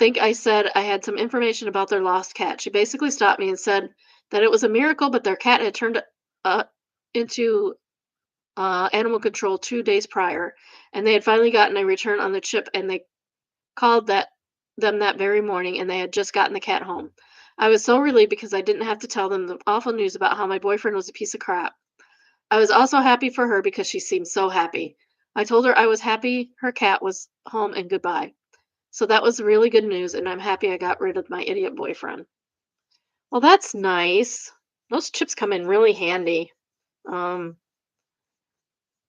[SPEAKER 1] think I said I had some information about their lost cat. She basically stopped me and said that it was a miracle, but their cat had turned uh, into animal control 2 days prior, and they had finally gotten a return on the chip, and they called them that very morning, and they had just gotten the cat home. I was so relieved because I didn't have to tell them the awful news about how my boyfriend was a piece of crap. I was also happy for her because she seemed so happy. I told her I was happy her cat was home and goodbye. So that was really good news, and I'm happy I got rid of my idiot boyfriend. Well, that's nice. Those chips come in really handy. Um,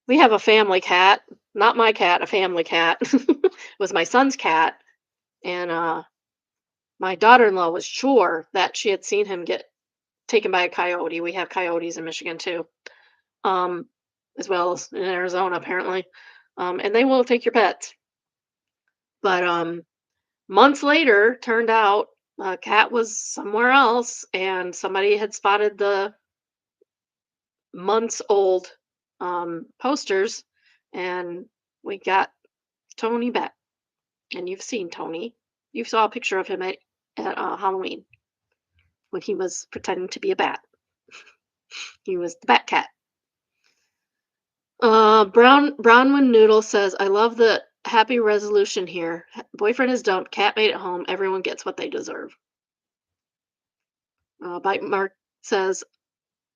[SPEAKER 1] we have a family cat, not my cat, a family cat. It was my son's cat, and my daughter-in-law was sure that she had seen him get taken by a coyote. We have coyotes in Michigan too, um, as well as in Arizona apparently, and they will take your pets. But months later, turned out the cat was somewhere else, and somebody had spotted the months old posters, and we got Tony back. And you've seen Tony. You saw a picture of him at Halloween when he was pretending to be a bat. He was the bat cat. Brownwin Noodle says, "I love the happy resolution here. Boyfriend is dumped, cat made it home. Everyone gets what they deserve." Bite Mark says,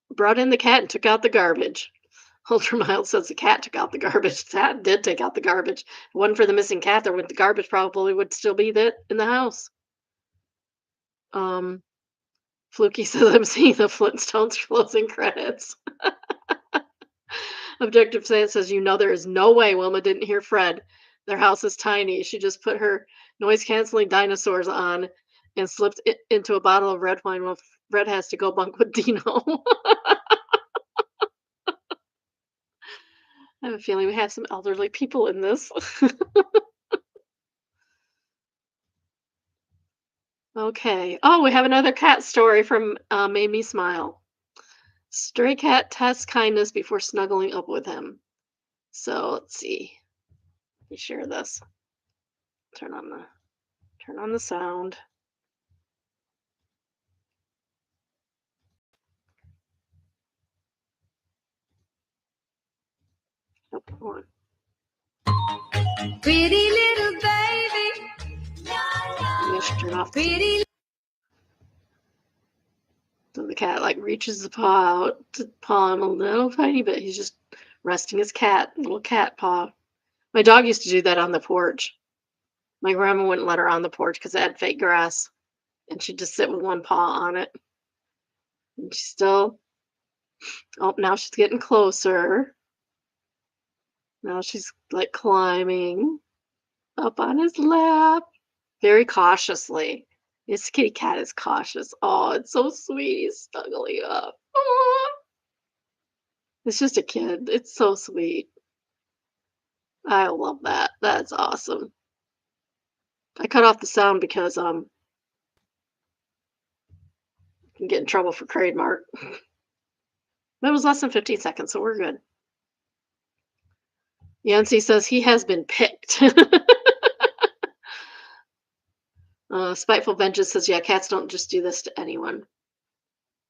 [SPEAKER 1] "Brought in the cat and took out the garbage." Ultramild says, "The cat took out the garbage." The cat did take out the garbage. If it wasn't for the missing cat, the garbage probably would still be in the house. Um, Fluky says, "I'm seeing the Flintstones closing credits." Objective Science says, there is no way Wilma didn't hear Fred. Their house is tiny. She just put her noise canceling dinosaurs on and slipped it into a bottle of red wine while Fred has to go bunk with Dino." I have a feeling we have some elderly people in this. Okay. Oh, we have another cat story from Made Me Smile. Stray cat tests kindness before snuggling up with him. So let's see. Let me share this. Turn on the turn on the sound. Oh, hold on.
[SPEAKER 3] Pretty little baby.
[SPEAKER 1] Maybe I should turn off the
[SPEAKER 3] Pretty.
[SPEAKER 1] So the cat like reaches the paw out to paw him a little tiny bit. He's just resting his little cat paw. My dog used to do that on the porch. My grandma wouldn't let her on the porch because it had fake grass. and she'd just sit with one paw on it. And she's still, oh, now she's getting closer. Now she's like climbing up on his lap very cautiously. This kitty cat is cautious. Oh, it's so sweet. He's snuggling up. Aw. It's just a kid. It's so sweet. I love that. That's awesome. I cut off the sound because I can get in trouble for trademark. But it was less than 15 seconds, so we're good. Yancy says he has been picked. Spiteful Vengeance says, yeah, cats don't just do this to anyone.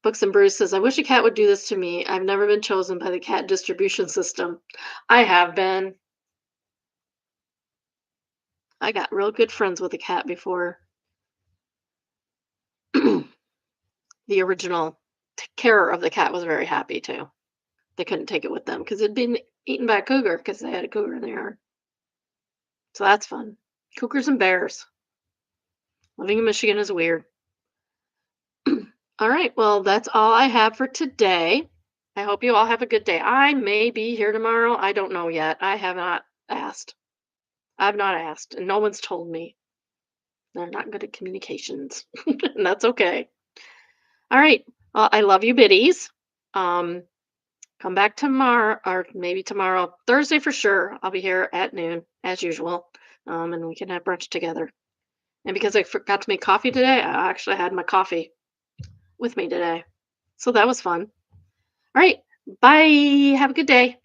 [SPEAKER 1] Books and Brews says, I wish a cat would do this to me. I've never been chosen by the cat distribution system. I have been. I got real good friends with a cat before the original carer of the cat was very happy too. They couldn't take it with them because it'd been eaten by a cougar because they had a cougar in the yard. So that's fun. Cougars and bears. Living in Michigan is weird. All right. Well, that's all I have for today. I hope you all have a good day. I may be here tomorrow. I don't know yet. I have not asked. I've not asked, and no one's told me. They're not good at communications, and that's okay. All right. Well, I love you, biddies. Um, come back tomorrow, or maybe tomorrow, Thursday for sure. I'll be here at noon as usual, and we can have brunch together. And because I forgot to make coffee today, I actually had my coffee with me today, so that was fun. All right. Bye. Have a good day.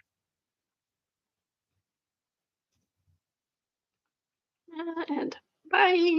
[SPEAKER 1] And bye.